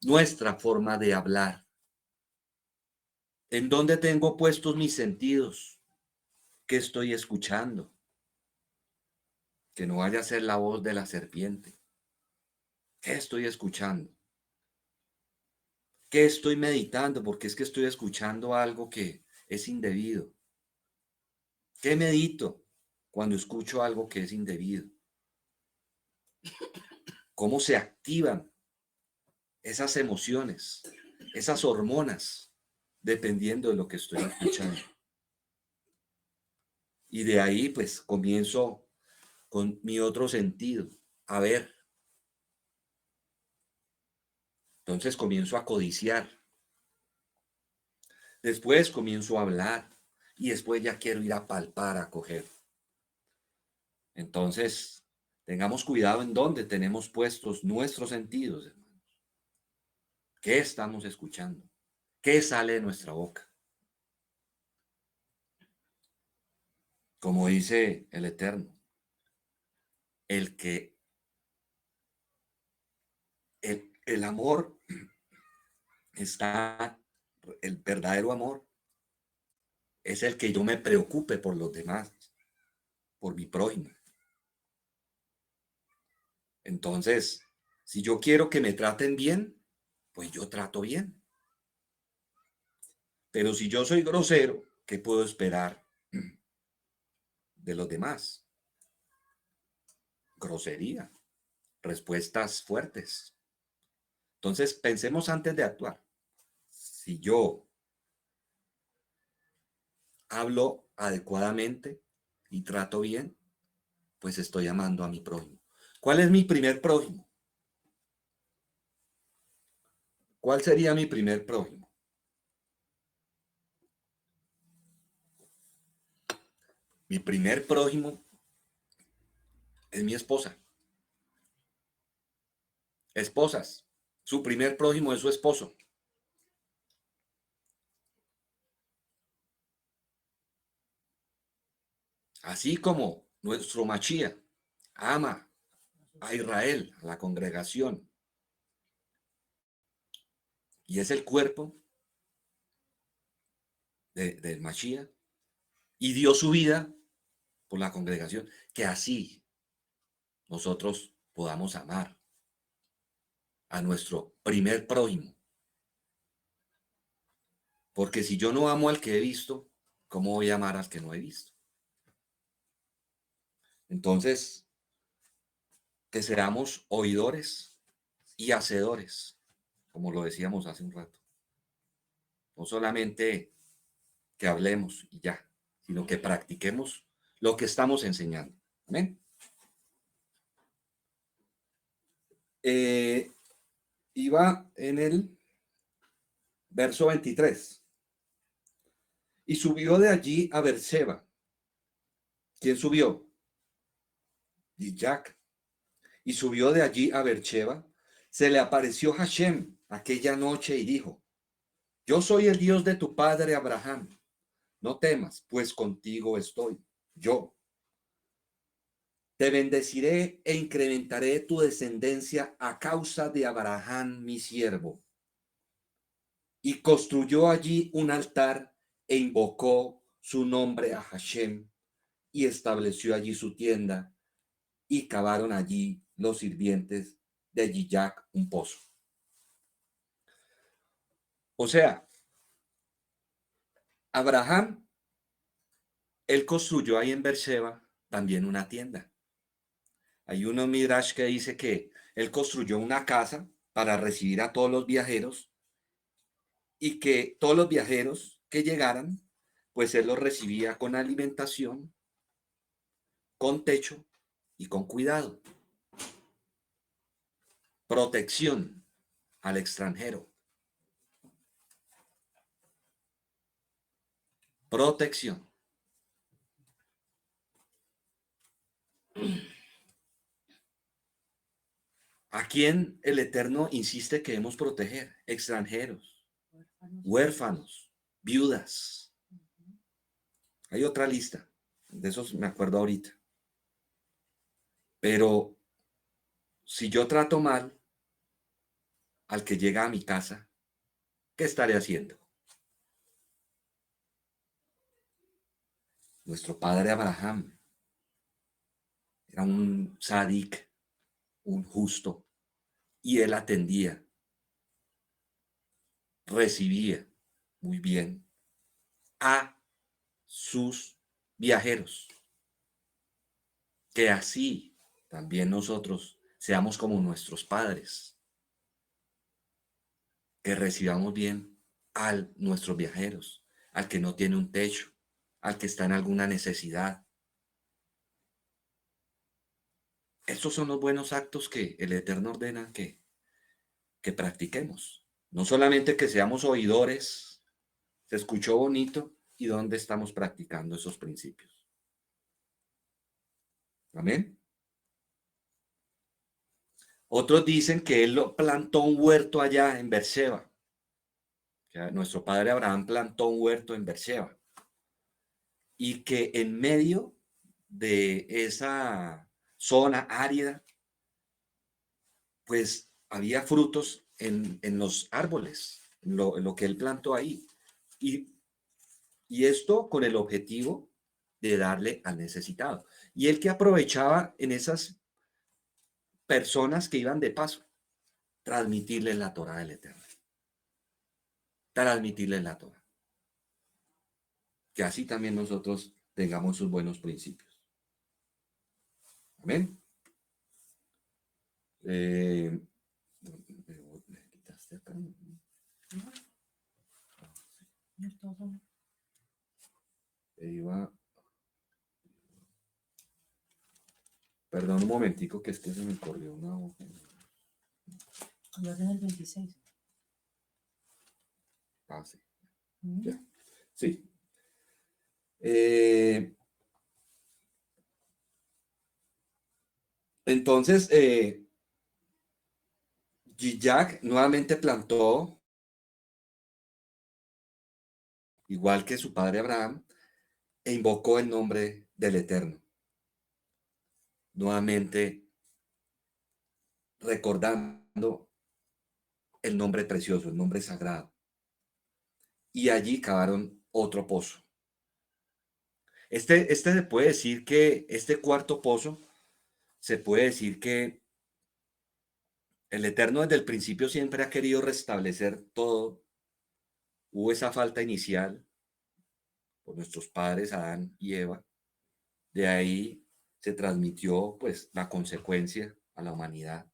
nuestra forma de hablar. ¿En dónde tengo puestos mis sentidos? ¿Qué estoy escuchando? Que no vaya a ser la voz de la serpiente. ¿Qué estoy escuchando? ¿Qué estoy meditando? Porque es que estoy escuchando algo que es indebido. ¿Qué medito cuando escucho algo que es indebido? ¿Cómo se activan esas emociones, esas hormonas, dependiendo de lo que estoy escuchando? Y de ahí, pues, comienzo con mi otro sentido, a ver. Entonces comienzo a codiciar. Después comienzo a hablar. Y después ya quiero ir a palpar, a coger. Entonces, tengamos cuidado en dónde tenemos puestos nuestros sentidos, hermanos. ¿Qué estamos escuchando? ¿Qué sale de nuestra boca? Como dice el Eterno, el que el amor está, el verdadero amor es el que yo me preocupe por los demás, por mi prójimo. Entonces, si yo quiero que me traten bien, pues yo trato bien. Pero si yo soy grosero, ¿qué puedo esperar de los demás? Grosería, respuestas fuertes. Entonces, pensemos antes de actuar. Si yo hablo adecuadamente y trato bien, pues estoy amando a mi prójimo. ¿Cuál es mi primer prójimo? ¿Cuál sería mi primer prójimo? Mi primer prójimo es mi esposa. Esposas. Su primer prójimo es su esposo. Así como nuestro Machía ama a Israel, a la congregación, y es el cuerpo del Machía, y dio su vida por la congregación, que así nosotros podamos amar a nuestro primer prójimo. Porque si yo no amo al que he visto, ¿cómo voy a amar al que no he visto? Entonces, que seamos oidores y hacedores, como lo decíamos hace un rato. No solamente que hablemos y ya, sino que practiquemos lo que estamos enseñando. Amén. Eh, Iba en el verso 23. Y subió de allí a Berseba. ¿Quién subió? Y Jack. Y subió de allí a Beersheba. Se le apareció Hashem aquella noche y dijo: Yo soy el Dios de tu padre Abraham. No temas, pues contigo estoy. Yo te bendeciré e incrementaré tu descendencia a causa de Abraham, mi siervo. Y construyó allí un altar e invocó su nombre a Hashem y estableció allí su tienda y cavaron allí los sirvientes de Yillac un pozo. O sea, Abraham, él construyó ahí en Beersheba también una tienda. Hay uno Midrash que dice que él construyó una casa para recibir a todos los viajeros y que todos los viajeros que llegaran, pues él los recibía con alimentación, con techo y con cuidado. Protección al extranjero. Protección. ¿A quién el Eterno insiste que debemos proteger? Extranjeros, huérfanos, viudas. Hay otra lista, de esos me acuerdo ahorita. Pero si yo trato mal al que llega a mi casa, ¿qué estaré haciendo? Nuestro padre Abraham era un sadik, un justo, y él atendía, recibía muy bien a sus viajeros. Que así también nosotros seamos como nuestros padres, que recibamos bien a nuestros viajeros, al que no tiene un techo, al que está en alguna necesidad. Estos son los buenos actos que el Eterno ordena que practiquemos. No solamente que seamos oidores, se escuchó bonito, y dónde estamos practicando esos principios. Amén. Otros dicen que él plantó un huerto allá en Beersheba. Nuestro padre Abraham plantó un huerto en Beersheba. Y que en medio de esa zona árida, pues había frutos en los árboles, en lo que él plantó ahí. Y, y esto con el objetivo de darle al necesitado. Y él que aprovechaba en esas personas que iban de paso, transmitirles la Torah del Eterno. Transmitirles la Torah. Que así también nosotros tengamos sus buenos principios. Amén. ¿Me quitaste acá? Iba. Perdón un momentico, que es que se me corrió una hoja. Lo hacen el 26. Ah, sí. Ya. Sí. Entonces, Yiyak nuevamente plantó, igual que su padre Abraham, e invocó el nombre del Eterno. Nuevamente recordando el nombre precioso, el nombre sagrado. Y allí cavaron otro pozo. Este se puede decir que este cuarto pozo, se puede decir que el Eterno desde el principio siempre ha querido restablecer todo. Hubo esa falta inicial por nuestros padres Adán y Eva. De ahí se transmitió pues la consecuencia a la humanidad.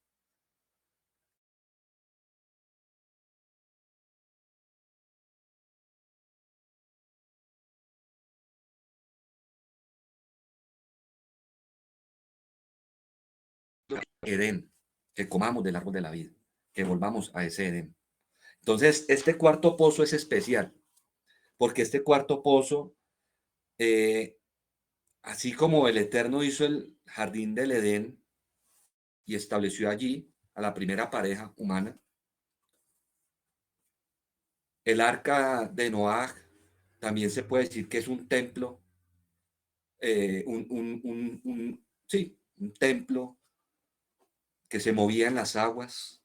Edén, que comamos del árbol de la vida, que volvamos a ese Edén. Entonces, este cuarto pozo es especial, porque este cuarto pozo, así como el Eterno hizo el jardín del Edén y estableció allí a la primera pareja humana, el arca de Noaj también se puede decir que es un templo, sí, un templo que se movía en las aguas.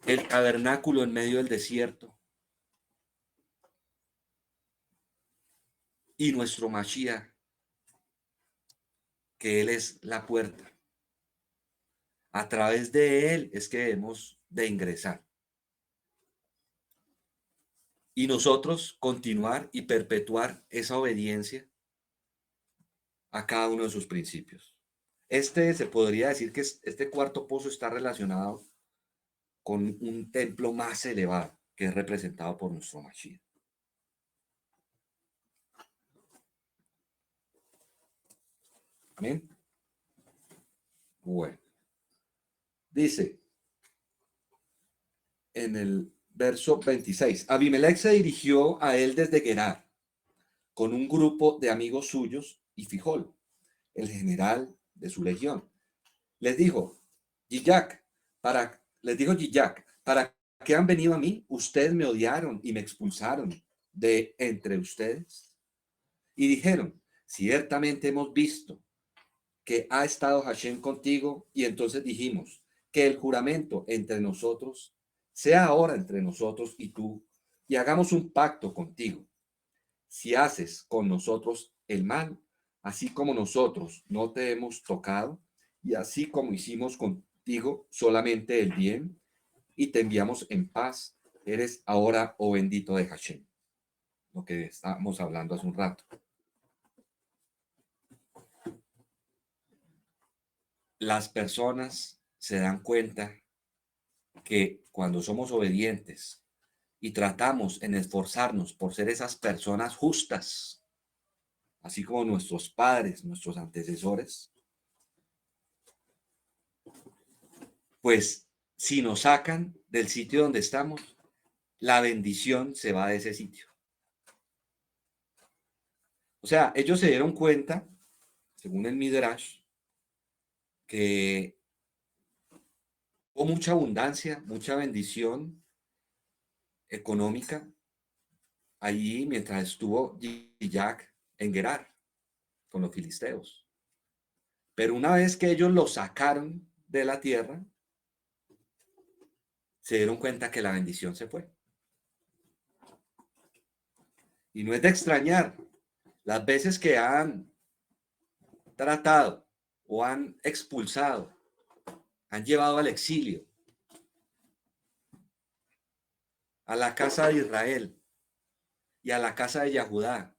El tabernáculo en medio del desierto. Y nuestro Mashiach, que Él es la puerta. A través de Él es que debemos de ingresar. Y nosotros continuar y perpetuar esa obediencia a cada uno de sus principios. Se podría decir que este cuarto pozo está relacionado con un templo más elevado, que es representado por nuestro Mashiach. Amén. Bueno, dice en el verso 26, Abimelech se dirigió a él desde Gerar con un grupo de amigos suyos y Fijol, el general de su legión. Les dijo, Yiyak, ¿para qué han venido a mí? Ustedes me odiaron y me expulsaron de entre ustedes. Y dijeron, ciertamente hemos visto que ha estado Hashem contigo, y entonces dijimos, que el juramento entre nosotros sea ahora entre nosotros y tú, y hagamos un pacto contigo. Si haces con nosotros el mal, así como nosotros no te hemos tocado, y así como hicimos contigo solamente el bien, y te enviamos en paz, eres ahora, oh bendito de Hashem. Lo que estábamos hablando hace un rato. Las personas se dan cuenta que cuando somos obedientes y tratamos en esforzarnos por ser esas personas justas, así como nuestros padres, nuestros antecesores, pues si nos sacan del sitio donde estamos, la bendición se va de ese sitio. O sea, ellos se dieron cuenta, según el Midrash, que hubo mucha abundancia, mucha bendición económica allí mientras estuvo Yiyak en Gerar con los filisteos. Pero una vez que ellos lo sacaron de la tierra, se dieron cuenta que la bendición se fue. Y no es de extrañar las veces que han tratado o han expulsado, han llevado al exilio a la casa de Israel y a la casa de Yahudá,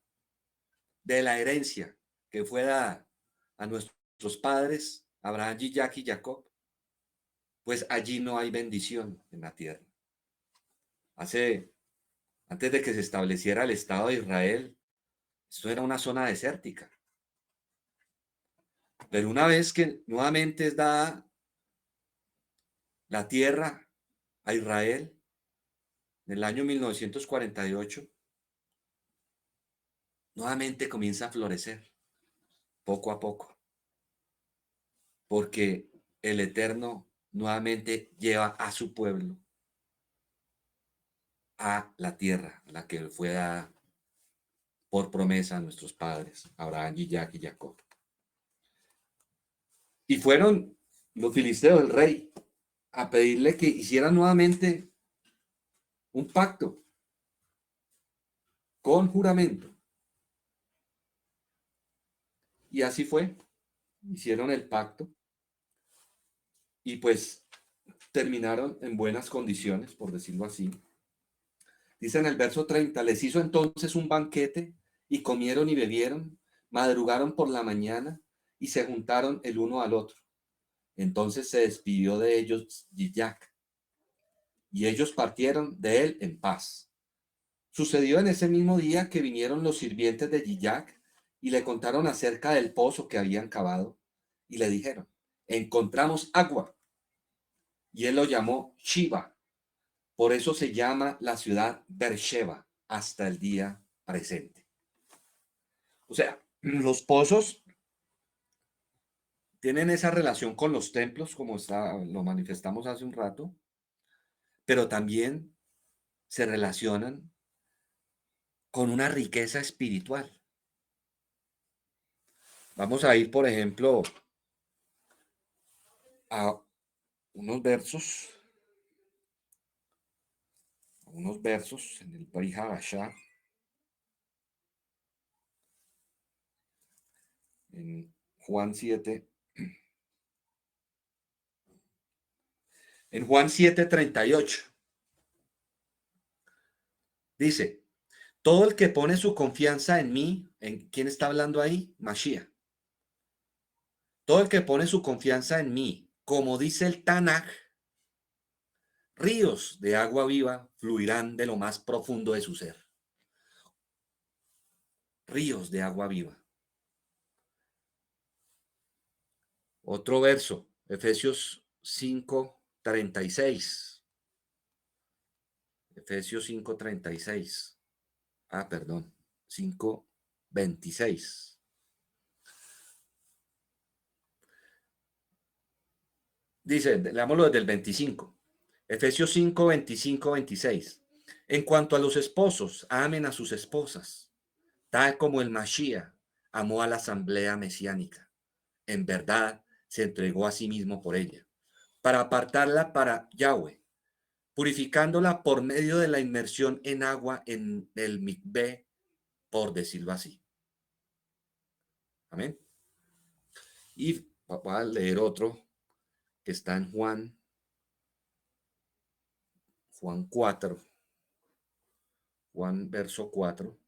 de la herencia que fue dada a nuestros padres, Abraham, Yitzhak y Jacob, pues allí no hay bendición en la tierra. Antes de que se estableciera el Estado de Israel, esto era una zona desértica. Pero una vez que nuevamente es dada la tierra a Israel, en el año 1948, nuevamente comienza a florecer, poco a poco, porque el Eterno nuevamente lleva a su pueblo a la tierra, a la que fue dada por promesa a nuestros padres, Abraham, Isaac y Jacob. Y fueron los filisteos, el rey, a pedirle que hiciera nuevamente un pacto con juramento. Y así fue. Hicieron el pacto y pues terminaron en buenas condiciones, por decirlo así. Dice en el verso 30, les hizo entonces un banquete y comieron y bebieron, madrugaron por la mañana y se juntaron el uno al otro. Entonces se despidió de ellos Yiyak y ellos partieron de él en paz. Sucedió en ese mismo día que vinieron los sirvientes de Yiyak y le contaron acerca del pozo que habían cavado y le dijeron, encontramos agua. Y él lo llamó Shiva. Por eso se llama la ciudad Beersheba hasta el día presente. O sea, los pozos tienen esa relación con los templos, como lo manifestamos hace un rato, pero también se relacionan con una riqueza espiritual. Vamos a ir, por ejemplo, a unos versos en el Brit Hadashah, en Juan 7. En Juan 7:38 dice, todo el que pone su confianza en mí, ¿en quién está hablando ahí? Mashiach. Todo el que pone su confianza en mí, como dice el Tanaj, ríos de agua viva fluirán de lo más profundo de su ser. Ríos de agua viva. Otro verso, Efesios 5:36. Efesios 5:36. Perdón, 5:26. Dice, leámoslo desde el 25. Efesios 5:25-26. En cuanto a los esposos, amen a sus esposas, tal como el Mashiach amó a la asamblea mesiánica. En verdad, se entregó a sí mismo por ella, para apartarla para Yahweh, purificándola por medio de la inmersión en agua en el mikvé, por decirlo así. Amén. Y voy a leer otro que está en Juan 4, Juan verso 4.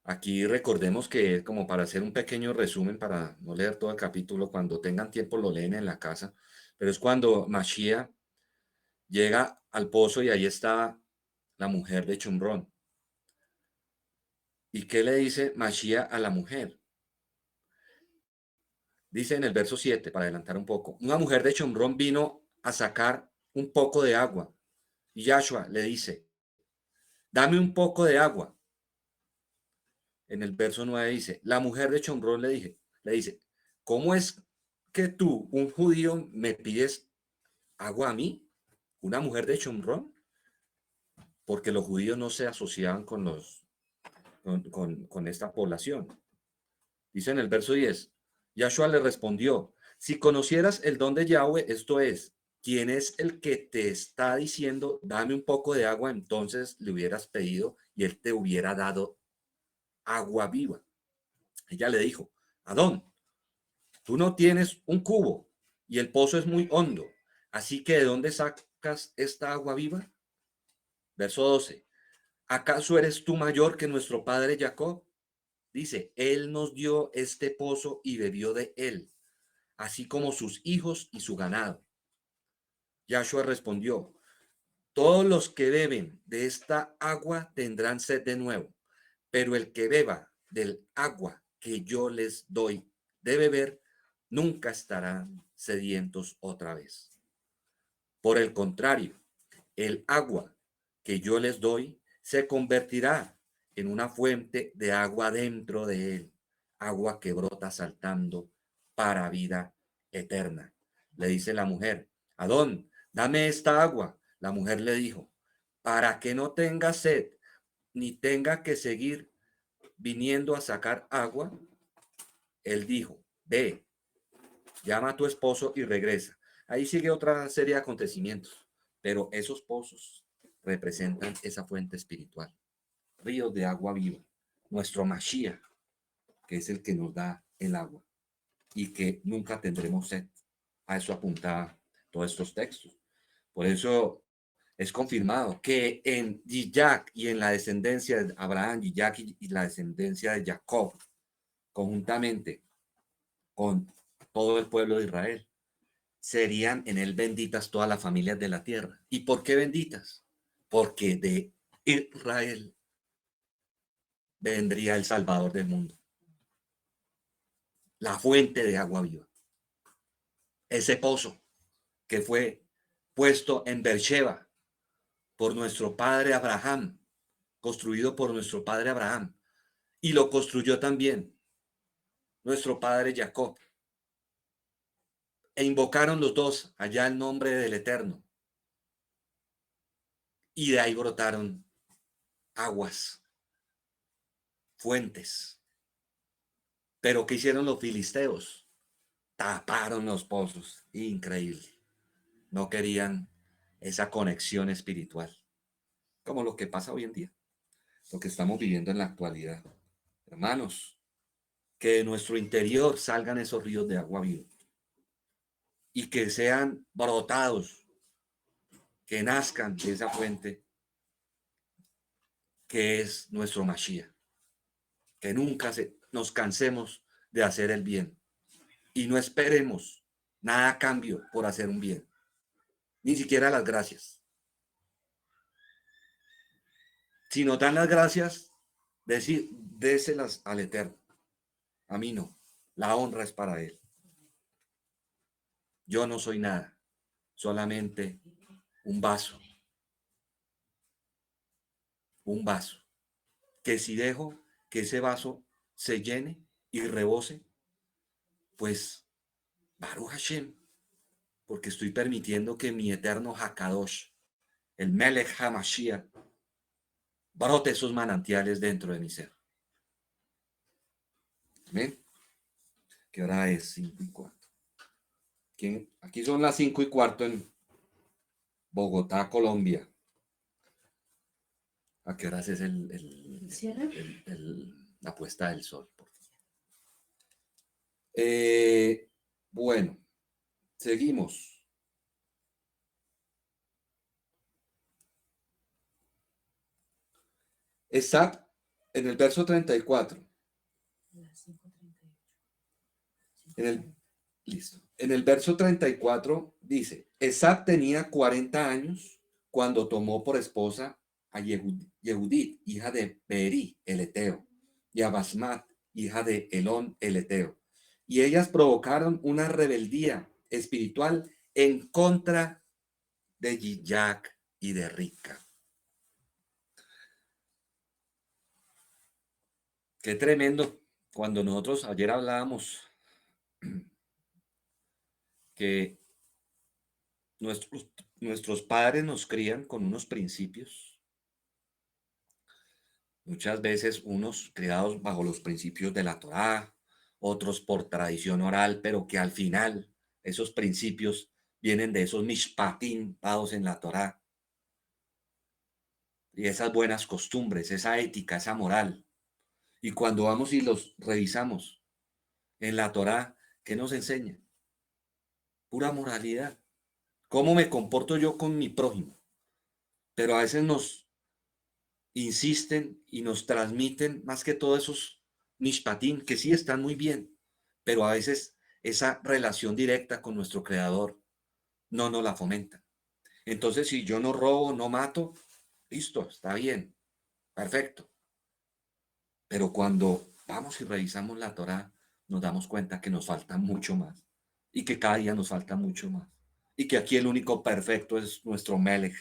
Aquí recordemos que como para hacer un pequeño resumen, para no leer todo el capítulo, cuando tengan tiempo lo leen en la casa, pero es cuando Mashiach llega al pozo y ahí está la mujer de Chumrón. ¿Y qué le dice Mashiach a la mujer? Dice en el verso 7, para adelantar un poco, una mujer de Chumrón vino a sacar un poco de agua y Yahshua le dice, dame un poco de agua. En el verso 9 dice, la mujer de Chomrón le dice, ¿cómo es que tú, un judío, me pides agua a mí? ¿Una mujer de Chomrón? Porque los judíos no se asociaban con esta población. Dice en el verso 10, Yahshua le respondió, si conocieras el don de Yahweh, esto es, quién es el que te está diciendo, dame un poco de agua, entonces le hubieras pedido y él te hubiera dado agua viva. Ella le dijo, Adón, tú no tienes un cubo y el pozo es muy hondo, así que ¿de dónde sacas esta agua viva? Verso 12. ¿Acaso eres tú mayor que nuestro padre Jacob? Dice, él nos dio este pozo y bebió de él, así como sus hijos y su ganado. Yahshua respondió, todos los que beben de esta agua tendrán sed de nuevo, pero el que beba del agua que yo les doy de beber, nunca estarán sedientos otra vez. Por el contrario, el agua que yo les doy se convertirá en una fuente de agua dentro de él, agua que brota saltando para vida eterna. Le dice la mujer, Adón, dame esta agua. La mujer le dijo, para que no tenga sed, ni tenga que seguir viniendo a sacar agua. Él dijo, ve, llama a tu esposo y regresa. Ahí sigue otra serie de acontecimientos, pero esos pozos representan esa fuente espiritual, ríos de agua viva, nuestro Mashiach, que es el que nos da el agua y que nunca tendremos sed. A eso apuntaba todos estos textos. Por eso es confirmado que en Yijac y en la descendencia de Abraham, Yijac y la descendencia de Jacob, conjuntamente con todo el pueblo de Israel, serían en él benditas todas las familias de la tierra. ¿Y por qué benditas? Porque de Israel vendría el Salvador del mundo, la fuente de agua viva, ese pozo que fue puesto en Beersheba por nuestro padre Abraham, construido por nuestro padre Abraham, y lo construyó también nuestro padre Jacob. E invocaron los dos allá el nombre del Eterno. Y de ahí brotaron aguas, fuentes. Pero ¿qué hicieron los filisteos? Taparon los pozos. Increíble. No querían esa conexión espiritual. Como lo que pasa hoy en día. Lo que estamos viviendo en la actualidad. Hermanos, que de nuestro interior salgan esos ríos de agua viva. Y que sean brotados. Que nazcan de esa fuente que es nuestro Mashiach. Que nos cansemos de hacer el bien y no esperemos nada a cambio por hacer un bien, ni siquiera las gracias. Si nos dan las gracias, déselas al Eterno. A mí no. La honra es para Él. Yo no soy nada, solamente un vaso. Un vaso. Que si dejo que ese vaso se llene y rebose, pues Baruch Hashem, porque estoy permitiendo que mi eterno Hakadosh, el Melech HaMashiach, brote esos manantiales dentro de mi ser. ¿Ven? ¿Qué hora es? 5:15. Aquí son las 5:15 en Bogotá, Colombia. ¿A qué horas es ¿Cierre? la puesta del sol? Bueno, seguimos. Esab, en el verso 34. Las 5:38. Listo. En el verso 34 dice, Esab tenía 40 años cuando tomó por esposa a Yehudit, hija de Beeri, el eteo, y a Basmat, hija de Elón, el eteo. Y ellas provocaron una rebeldía espiritual en contra de Yiyak y de Rica. Qué tremendo. Cuando nosotros ayer hablábamos que nuestros padres nos crían con unos principios, muchas veces unos criados bajo los principios de la Torá, otros por tradición oral, pero que al final esos principios vienen de esos mishpatim dados en la Torá, y esas buenas costumbres, esa ética, esa moral. Y cuando vamos y los revisamos en la Torá, ¿qué nos enseña? Pura moralidad. ¿Cómo me comporto yo con mi prójimo? Pero a veces nos insisten y nos transmiten más que todo esos mishpatim que sí están muy bien, pero a veces esa relación directa con nuestro creador no nos la fomenta. Entonces, si yo no robo, no mato, listo, está bien, perfecto. Pero cuando vamos y revisamos la Torá, nos damos cuenta que nos falta mucho más y que cada día nos falta mucho más. Y que aquí el único perfecto es nuestro Melech,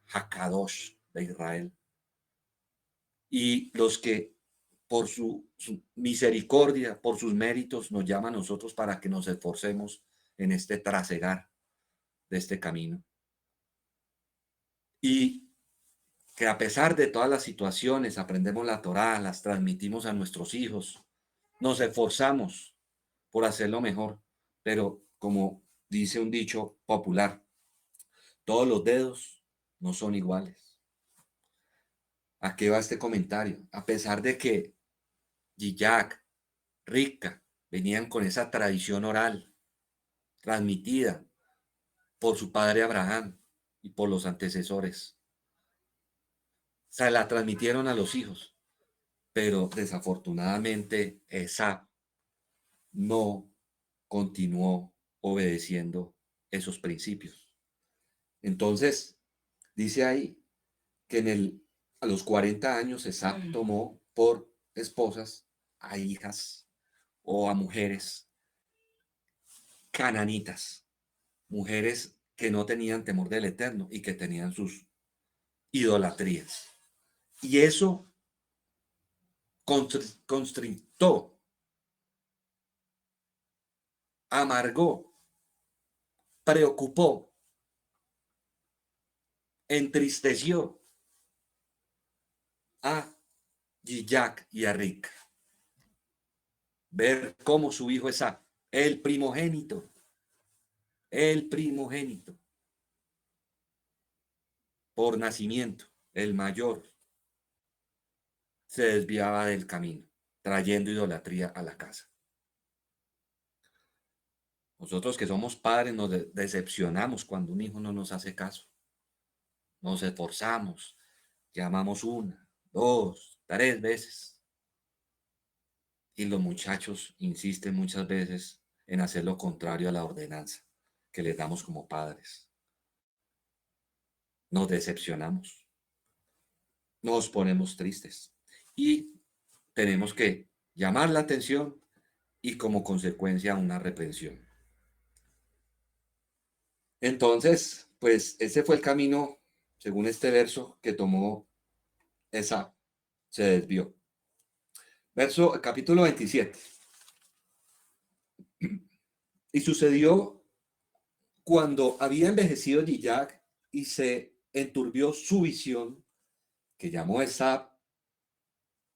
Hakadosh de Israel. Y los que por su misericordia, por sus méritos, nos llama a nosotros para que nos esforcemos en este trasegar de este camino. Y que a pesar de todas las situaciones, aprendemos la Torá, las transmitimos a nuestros hijos, nos esforzamos por hacerlo mejor, pero como dice un dicho popular, todos los dedos no son iguales. ¿A qué va este comentario? A pesar de que Yiyak, Rica, venían con esa tradición oral transmitida por su padre Abraham y por los antecesores. Se la transmitieron a los hijos, pero desafortunadamente Esab no continuó obedeciendo esos principios. Entonces, dice ahí que a los 40 años Esab tomó por esposas a hijas o a mujeres cananitas, mujeres que no tenían temor del Eterno y que tenían sus idolatrías. Y eso constrictó, amargó, preocupó, entristeció a Yiyak y a Ric. Ver cómo su hijo Esab, el primogénito, por nacimiento, el mayor, se desviaba del camino, trayendo idolatría a la casa. Nosotros que somos padres nos decepcionamos cuando un hijo no nos hace caso. Nos esforzamos, llamamos 1, 2, 3 veces y los muchachos insisten muchas veces en hacer lo contrario a la ordenanza que les damos como padres. Nos decepcionamos, nos ponemos tristes y tenemos que llamar la atención y como consecuencia una reprensión. Entonces, pues ese fue el camino, según este verso, que tomó esa, se desvió. Capítulo 27. Y sucedió cuando había envejecido Gillac y se enturbió su visión, que llamó a Esab,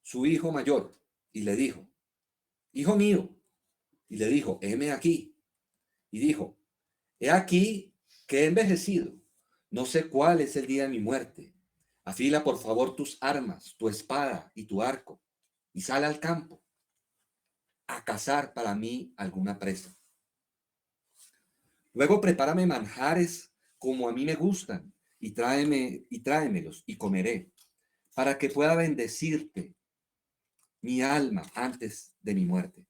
su hijo mayor, y le dijo, hijo mío, y le dijo, heme aquí. Y dijo, he aquí que he envejecido, no sé cuál es el día de mi muerte. Afila por favor tus armas, tu espada y tu arco, y sal al campo a cazar para mí alguna presa. Luego prepárame manjares como a mí me gustan, y tráemelos y comeré, para que pueda bendecirte mi alma antes de mi muerte.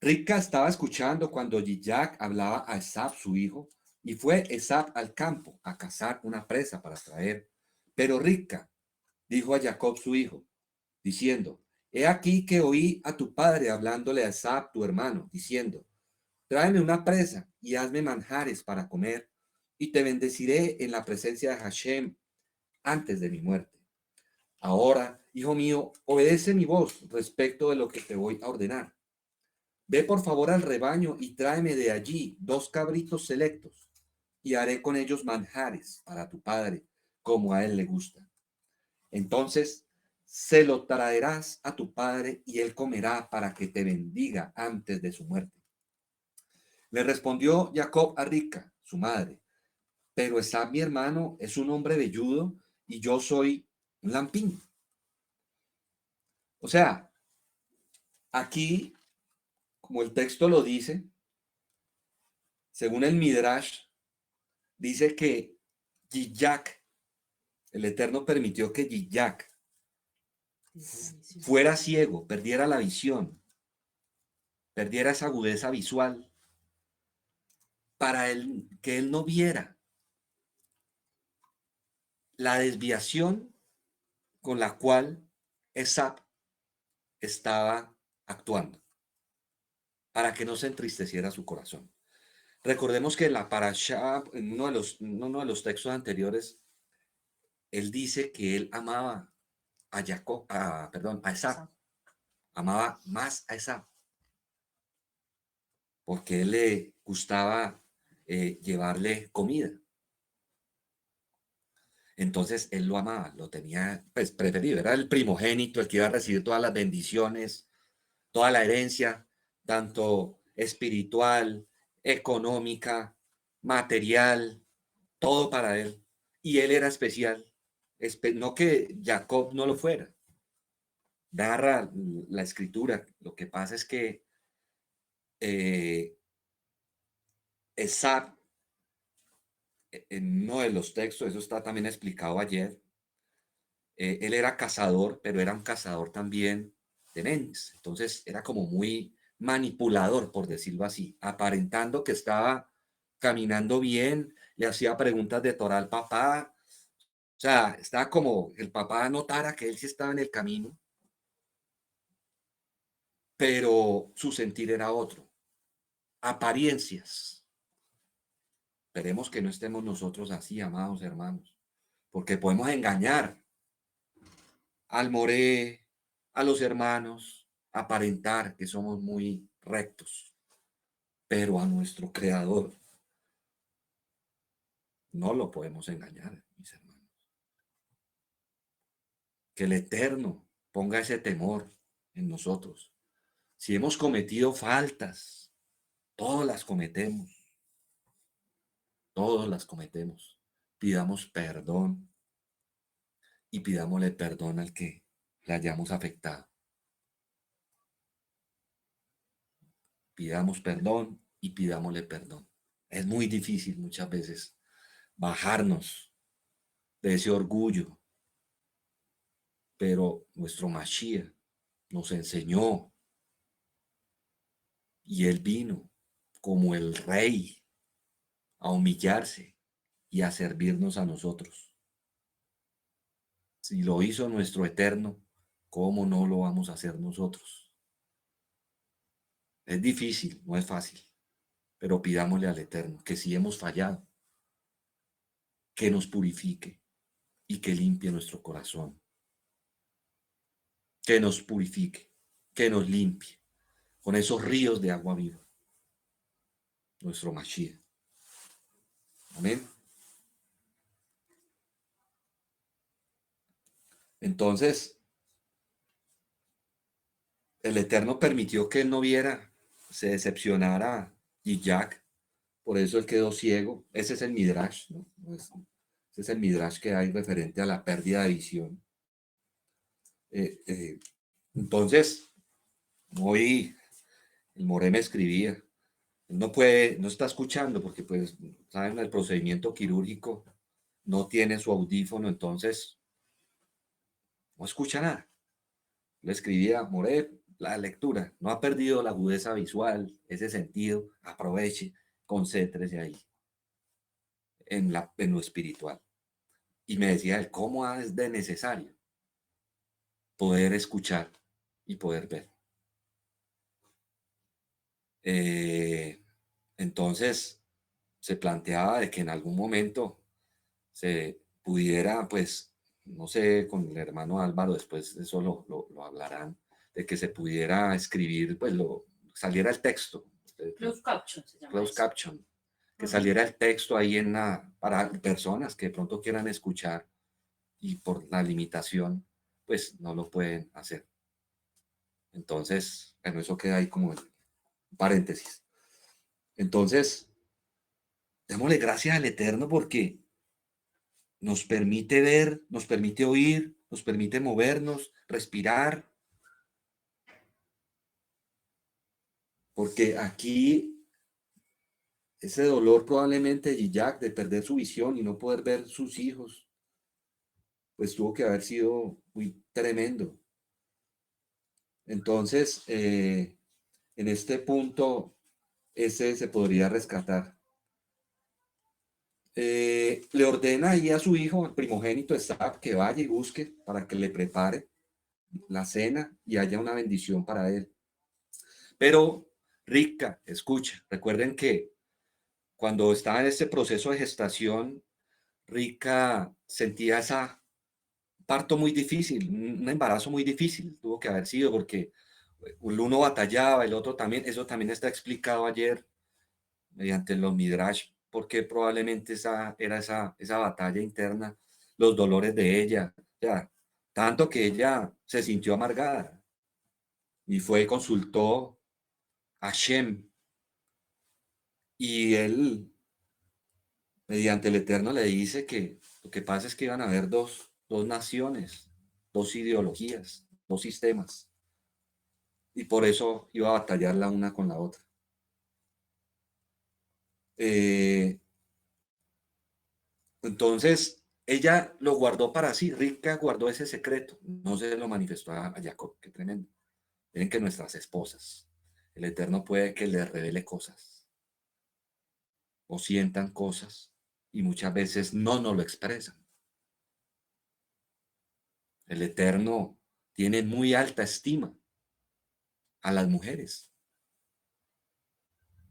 Ribca estaba escuchando cuando Yitzhak hablaba a Esab, su hijo, y fue Esab al campo a cazar una presa para traer. Pero Ribca dijo a Jacob, su hijo, diciendo, he aquí que oí a tu padre hablándole a Esab, tu hermano, diciendo, tráeme una presa y hazme manjares para comer, y te bendeciré en la presencia de Hashem antes de mi muerte. Ahora, hijo mío, obedece mi voz respecto de lo que te voy a ordenar. Ve por favor al rebaño y tráeme de allí 2 cabritos selectos, y haré con ellos manjares para tu padre, como a él le gusta. Entonces se lo traerás a tu padre y él comerá para que te bendiga antes de su muerte. Le respondió Jacob a Rica, su madre, pero Esab, mi hermano, es un hombre velludo y yo soy un lampín. O sea, aquí, como el texto lo dice, según el Midrash, dice que Yitzhak, el Eterno permitió que Yitzhak fuera ciego, perdiera la visión, perdiera esa agudeza visual, para que él no viera la desviación con la cual Esab estaba actuando, para que no se entristeciera su corazón. Recordemos que en la parashá, en uno de los textos anteriores, él dice que él amaba a Jacob, perdón, a Esab, amaba más a Esab, porque él le gustaba llevarle comida. Entonces él lo amaba, lo tenía pues preferido, era el primogénito, el que iba a recibir todas las bendiciones, toda la herencia, tanto espiritual, económica, material, todo para él. Y él era especial, no que Jacob no lo fuera. Narra la escritura, lo que pasa es que Esab, en uno de los textos, eso está también explicado ayer, él era cazador, pero era un cazador también de mentes. Entonces era como muy manipulador, por decirlo así, aparentando que estaba caminando bien, le hacía preguntas de Torah al papá. O sea, estaba como el papá notara que él sí estaba en el camino, pero su sentir era otro. Apariencias. Esperemos que no estemos nosotros así, amados hermanos, porque podemos engañar al moré, a los hermanos, aparentar que somos muy rectos, pero a nuestro creador no lo podemos engañar, mis hermanos. Que el Eterno ponga ese temor en nosotros. Si hemos cometido faltas, todas las cometemos, todas las cometemos. Pidamos perdón y pidámosle perdón al que le hayamos afectado. Pidamos perdón y pidámosle perdón. Es muy difícil muchas veces bajarnos de ese orgullo, pero nuestro Mashiach nos enseñó Y él vino como el rey a humillarse y a servirnos a nosotros. Si lo hizo nuestro Eterno, ¿cómo no lo vamos a hacer nosotros? Es difícil, no es fácil, pero pidámosle al Eterno que si hemos fallado, que nos purifique y que limpie nuestro corazón, que nos purifique, que nos limpie con esos ríos de agua viva, nuestro Mashiach. Amén. Entonces, el Eterno permitió que él no viera, se decepcionara y Jack, por eso él quedó ciego. Ese es el Midrash, ¿no? Ese es el Midrash que hay referente a la pérdida de visión. Eh, eh, entonces, hoy el Moré me escribía, él no puede, no está escuchando porque pues, saben, el procedimiento quirúrgico no tiene su audífono, entonces no escucha nada. Le escribía, Moré, la lectura, no ha perdido la agudeza visual, ese sentido, aproveche, concéntrese ahí, en lo espiritual. Y me decía él, ¿cómo es de necesario poder escuchar y poder ver? Entonces, se planteaba de que en algún momento se pudiera, pues, no sé, con el hermano Álvaro, después eso lo hablarán, de que se pudiera escribir, pues, saliera el texto. Closed caption se llama Closed eso. caption, que saliera el texto ahí para personas que de pronto quieran escuchar y por la limitación, pues, no lo pueden hacer. Entonces, bueno, eso queda ahí como en paréntesis. Entonces, démosle gracias al Eterno porque nos permite ver, nos permite oír, nos permite movernos, respirar, porque aquí ese dolor probablemente de Jack de perder su visión y no poder ver sus hijos, pues tuvo que haber sido muy tremendo. Entonces, en este punto, ese se podría rescatar. Le ordena ahí a su hijo, el primogénito Esab, que vaya y busque para que le prepare la cena y haya una bendición para él. Pero Rica, escucha, recuerden que cuando estaba en este proceso de gestación, Rica sentía esa parto muy difícil, un embarazo muy difícil, tuvo que haber sido porque el uno batallaba, el otro también, eso también está explicado ayer mediante los Midrash, porque probablemente era esa batalla interna, los dolores de ella, ya, tanto que ella se sintió amargada y fue y consultó a Shem y él, mediante el Eterno, le dice que lo que pasa es que iban a haber dos naciones, dos ideologías, dos sistemas, y por eso iba a batallar la una con la otra. Eh, Entonces, ella lo guardó para sí, Rica guardó ese secreto, no se lo manifestó a Jacob, qué tremendo. Miren que nuestras esposas, el Eterno puede que les revele cosas o sientan cosas y muchas veces no nos lo expresan. El Eterno tiene muy alta estima a las mujeres,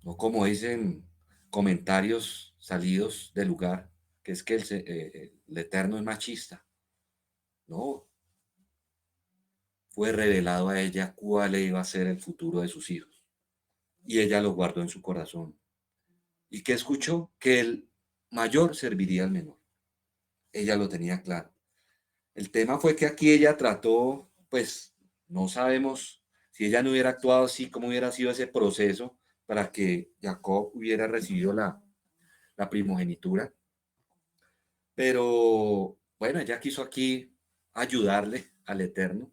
no como dicen comentarios salidos del lugar, que es que el Eterno es machista. No, fue revelado a ella cuál iba a ser el futuro de sus hijos. Y ella lo guardó en su corazón. ¿Y qué escuchó? Que el mayor serviría al menor. Ella lo tenía claro. El tema fue que aquí ella trató, pues no sabemos si ella no hubiera actuado así, cómo hubiera sido ese proceso para que Jacob hubiera recibido la primogenitura. Pero bueno, ella quiso aquí ayudarle al Eterno.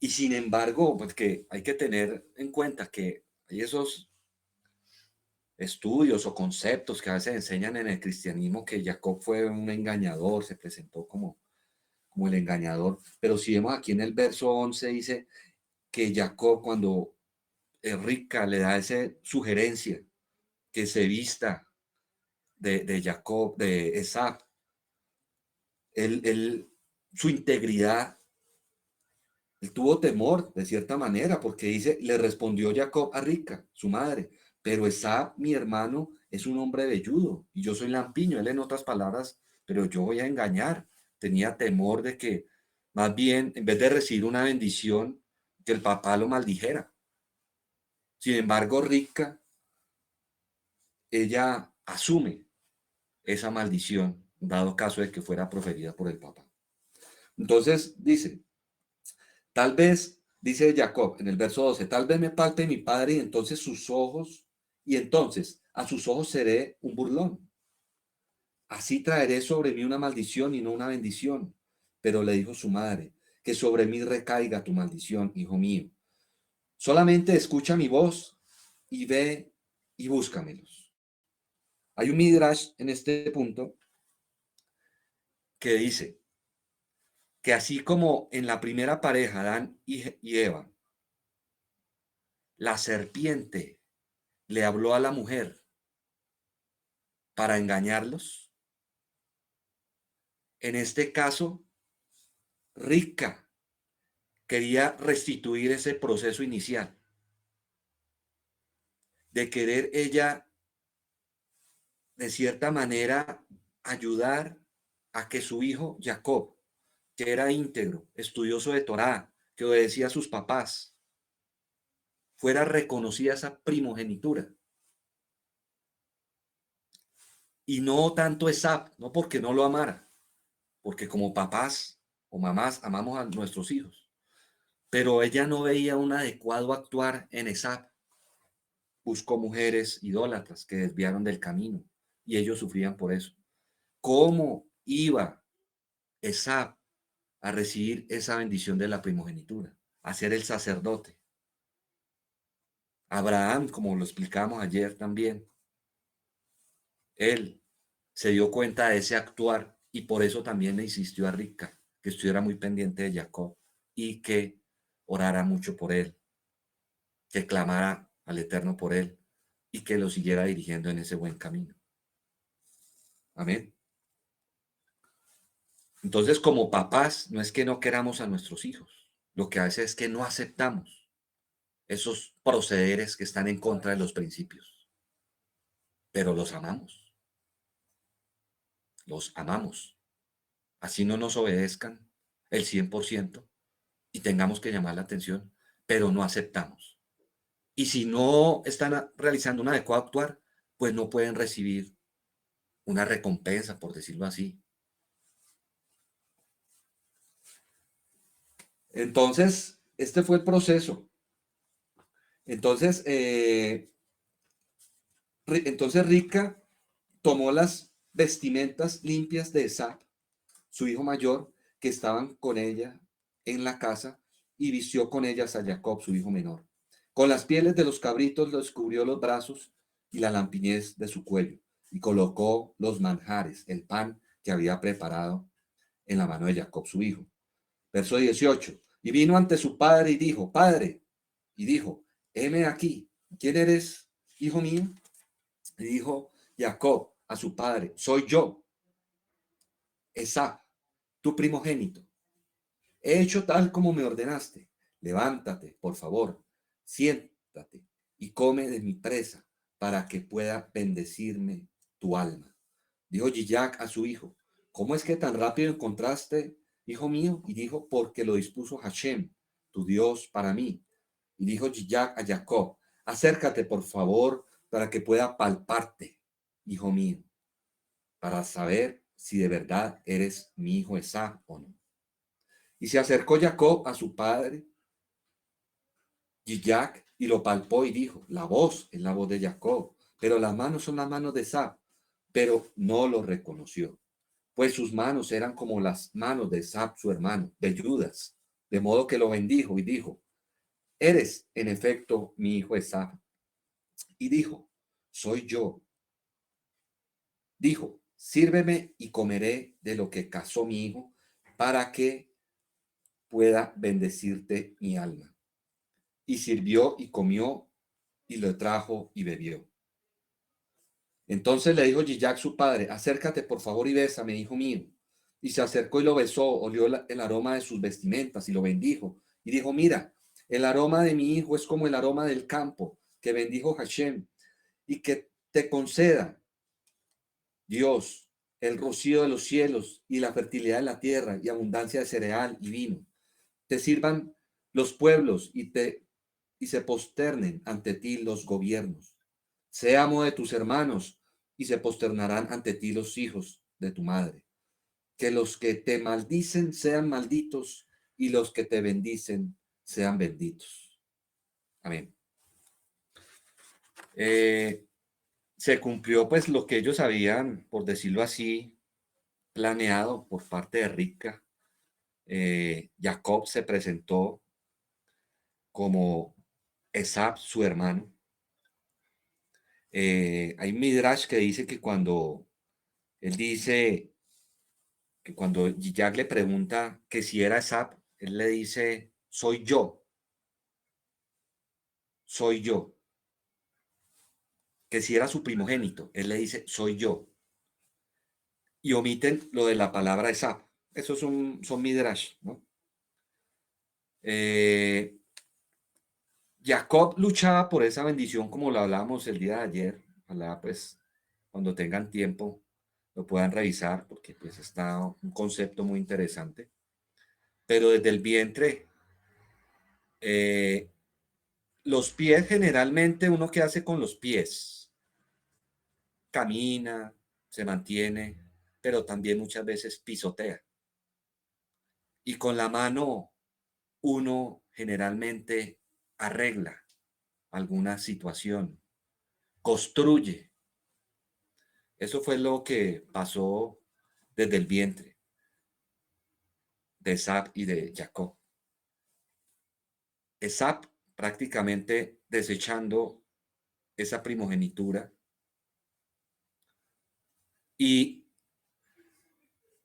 Y sin embargo, pues que hay que tener en cuenta que hay esos estudios o conceptos que a veces enseñan en el cristianismo que Jacob fue un engañador, se presentó como el engañador, pero si vemos aquí en el verso 11 dice que Jacob cuando Rica le da esa sugerencia que se vista de Jacob, de Esaf. Su integridad, él tuvo temor de cierta manera, porque dice, le respondió Jacob a Rica, su madre, pero Esaf, mi hermano, es un hombre velludo y yo soy lampiño. Él en otras palabras, pero yo voy a engañar. Tenía temor de que más bien, en vez de recibir una bendición, que el papá lo maldijera. Sin embargo, Rica, ella asume esa maldición, dado caso de que fuera proferida por el papá. Entonces dice, tal vez, dice Jacob en el verso 12, tal vez me palpe mi padre y entonces a sus ojos seré un burlón. Así traeré sobre mí una maldición y no una bendición. Pero le dijo su madre, que sobre mí recaiga tu maldición, hijo mío. Solamente escucha mi voz y ve y búscamelos. Hay un midrash en este punto que dice que así como en la primera pareja, Adán y Eva, la serpiente le habló a la mujer para engañarlos, en este caso, Rivka quería restituir ese proceso inicial de querer ella, de cierta manera, ayudar a que su hijo Jacob, que era íntegro, estudioso de Torá, que obedecía a sus papás, fuera reconocida esa primogenitura. Y no tanto Esap, no porque no lo amara, porque como papás o mamás amamos a nuestros hijos, pero ella no veía un adecuado actuar en Esap. Buscó mujeres idólatras que desviaron del camino y ellos sufrían por eso. ¿Cómo iba Esap a recibir esa bendición de la primogenitura? A ser el sacerdote. Abraham, como lo explicamos ayer también, él se dio cuenta de ese actuar y por eso también le insistió a Rivka que estuviera muy pendiente de Jacob y que orara mucho por él, que clamara al Eterno por él y que lo siguiera dirigiendo en ese buen camino. Amén. Entonces, como papás, no es que no queramos a nuestros hijos, lo que hace es que no aceptamos esos procederes que están en contra de los principios, pero los amamos. Así no nos obedezcan el 100% y tengamos que llamar la atención, pero no aceptamos. Y si no están realizando un adecuado actuar, pues no pueden recibir una recompensa, por decirlo así. Entonces, este fue el proceso. Entonces, Rivka tomó las vestimentas limpias de Esap, su hijo mayor, que estaban con ella en la casa, y vistió con ellas a Jacob, su hijo menor. Con las pieles de los cabritos les cubrió los brazos y la lampiñez de su cuello, y colocó los manjares, el pan que había preparado en la mano de Jacob, su hijo. Verso 18. Y vino ante su padre y dijo, Padre, y dijo, heme aquí, ¿quién eres, hijo mío? Y dijo Jacob a su padre, soy yo, Esaf, tu primogénito. He hecho tal como me ordenaste. Levántate, por favor, siéntate y come de mi presa para que pueda bendecirme tu alma. Dijo Yillac a su hijo, ¿cómo es que tan rápido encontraste, hijo mío? Y dijo, porque lo dispuso Hashem, tu Dios, para mí. Y dijo Yillac a Jacob, acércate, por favor, para que pueda palparte, hijo mío, para saber si de verdad eres mi hijo Esaf o no. Y se acercó Jacob a su padre, Yillac, y lo palpó y dijo, la voz es la voz de Jacob, pero las manos son las manos de Esaf, pero no lo reconoció, pues sus manos eran como las manos de Esaf, su hermano, velludas, de modo que lo bendijo y dijo, eres en efecto mi hijo Esaf. Y dijo, soy yo. Dijo, sírveme y comeré de lo que cazó mi hijo para que pueda bendecirte mi alma. Y sirvió y comió y lo trajo y bebió. Entonces le dijo Yiyak su padre, acércate por favor y bésame, hijo mío. Y se acercó y lo besó, olió el aroma de sus vestimentas y lo bendijo. Y dijo, mira, el aroma de mi hijo es como el aroma del campo que bendijo Hashem, y que te conceda Dios el rocío de los cielos y la fertilidad de la tierra y abundancia de cereal y vino. Te sirvan los pueblos y se posternen ante ti los gobiernos. Sé amo de tus hermanos y se posternarán ante ti los hijos de tu madre. Que los que te maldicen sean malditos y los que te bendicen sean benditos. Amén. Se cumplió pues lo que ellos habían, por decirlo así, planeado por parte de Rivka. Jacob se presentó como Esab, su hermano. Hay Midrash que dice que cuando él dice que cuando Jack le pregunta que si era Esab, él le dice, soy yo, soy yo. Que si era su primogénito, él le dice, soy yo. Y omiten lo de la palabra Esab. Esos son Midrash, ¿no? Jacob luchaba por esa bendición como lo hablábamos el día de ayer. Ojalá pues cuando tengan tiempo lo puedan revisar porque pues está un concepto muy interesante. Pero desde el vientre, los pies generalmente uno que hace con los pies, camina, se mantiene, pero también muchas veces pisotea. Y con la mano uno generalmente arregla alguna situación, construye. Eso fue lo que pasó desde el vientre de Esab y de Jacob. Esab prácticamente desechando esa primogenitura y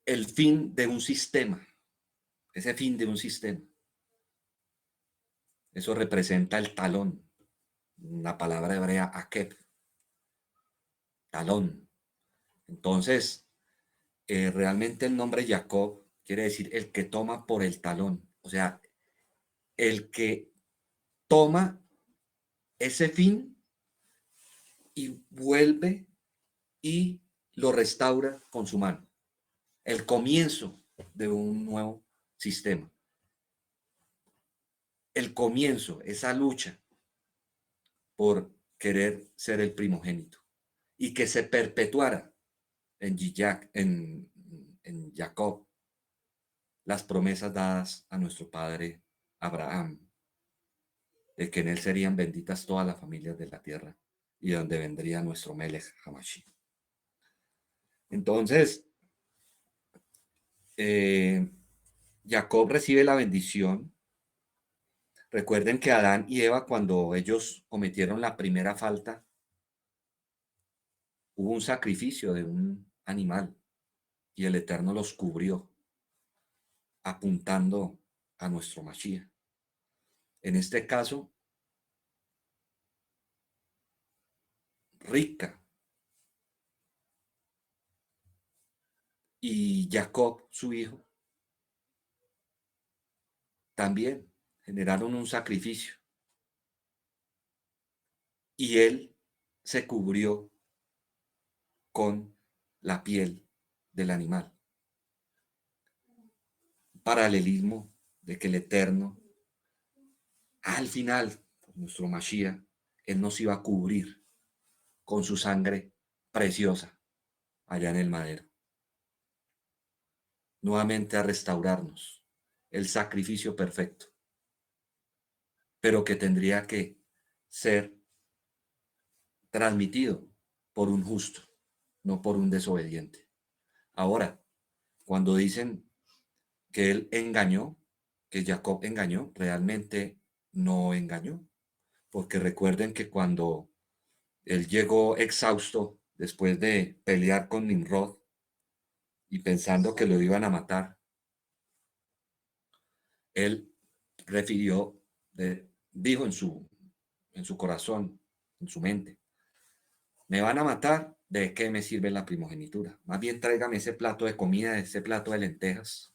el fin de un sistema, ese fin de un sistema. Eso representa el talón, la palabra hebrea akeb, talón. Entonces, realmente el nombre Jacob quiere decir el que toma por el talón, o sea, el que toma ese fin y vuelve y lo restaura con su mano. El comienzo de un nuevo sistema. El comienzo, esa lucha por querer ser el primogénito y que se perpetuara en Jacob las promesas dadas a nuestro padre Abraham, de que en él serían benditas todas las familias de la tierra y de donde vendría nuestro Melech Hamashi. Entonces, Jacob recibe la bendición. Recuerden que Adán y Eva, cuando ellos cometieron la primera falta, hubo un sacrificio de un animal y el Eterno los cubrió, apuntando a nuestro Mashiach. En este caso, Rivka y Jacob, su hijo, también generaron un sacrificio y él se cubrió con la piel del animal. Paralelismo de que el Eterno, al final, nuestro Mashiach, él nos iba a cubrir con su sangre preciosa allá en el madero. Nuevamente a restaurarnos el sacrificio perfecto, pero que tendría que ser transmitido por un justo, no por un desobediente. Ahora, cuando dicen que él engañó, que Jacob engañó, realmente no engañó, porque recuerden que cuando él llegó exhausto después de pelear con Nimrod y pensando que lo iban a matar, él refirió, dijo en su corazón, en su mente. Me van a matar, ¿de qué me sirve la primogenitura? Más bien tráigame ese plato de comida, ese plato de lentejas.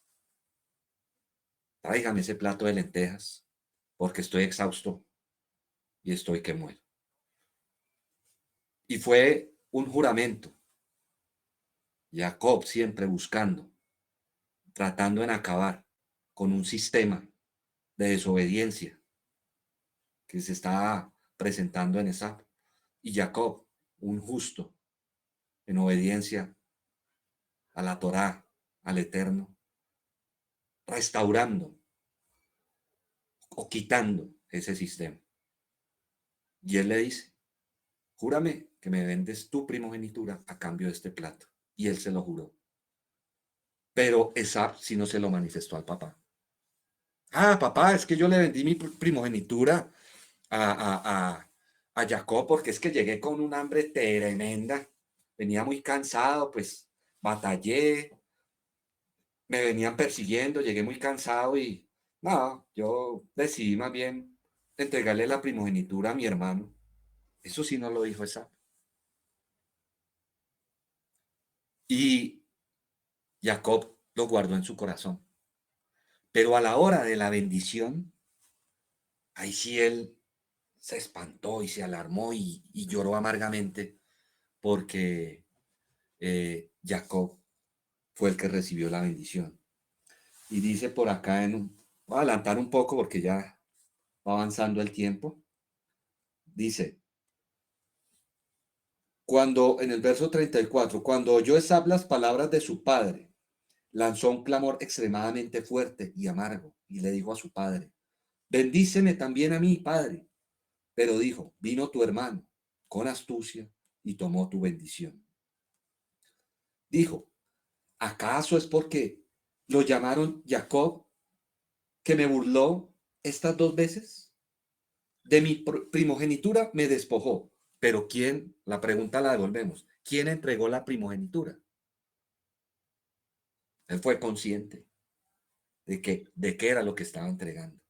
Tráigame ese plato de lentejas, porque estoy exhausto y estoy que muero. Y fue un juramento. Jacob siempre buscando, tratando en acabar con un sistema de desobediencia que se está presentando en Esab. Y Jacob, un justo, en obediencia a la Torá, al Eterno, restaurando o quitando ese sistema. Y él le dice, júrame que me vendes tu primogenitura a cambio de este plato. Y él se lo juró. Pero Esab sí no se lo manifestó al papá. Ah, papá, es que yo le vendí mi primogenitura a, a Jacob porque es que llegué con un hambre tremenda. Venía muy cansado, pues batallé, me venían persiguiendo, llegué muy cansado y no, yo decidí más bien entregarle la primogenitura a mi hermano. Eso sí no lo dijo esa. Y Jacob lo guardó en su corazón. Pero a la hora de la bendición, ahí sí él se espantó y se alarmó y lloró amargamente porque Jacob fue el que recibió la bendición. Y dice por acá voy a adelantar un poco porque ya va avanzando el tiempo. Dice, cuando en el verso 34, cuando oyó Esab las palabras de su padre, lanzó un clamor extremadamente fuerte y amargo y le dijo a su padre, bendíceme también a mí, padre. Pero dijo, vino tu hermano con astucia y tomó tu bendición. Dijo, ¿acaso es porque lo llamaron Jacob que me burló estas dos veces? De mi primogenitura me despojó. Pero ¿quién? La pregunta la devolvemos. ¿Quién entregó la primogenitura? Él fue consciente de qué era lo que estaba entregando.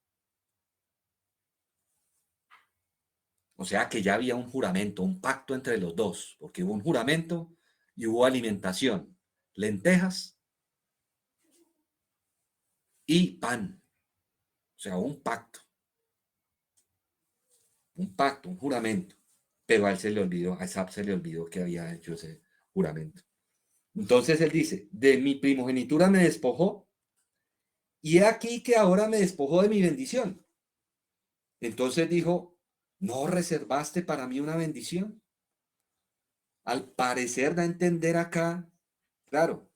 O sea que ya había un juramento, un pacto entre los dos, porque hubo un juramento y hubo alimentación, lentejas y pan. O sea, un pacto, un juramento. Pero a él se le olvidó, a Esab se le olvidó que había hecho ese juramento. Entonces él dice, de mi primogenitura me despojó y he aquí que ahora me despojó de mi bendición. Entonces dijo, ¿no reservaste para mí una bendición? Al parecer da a entender acá, claro,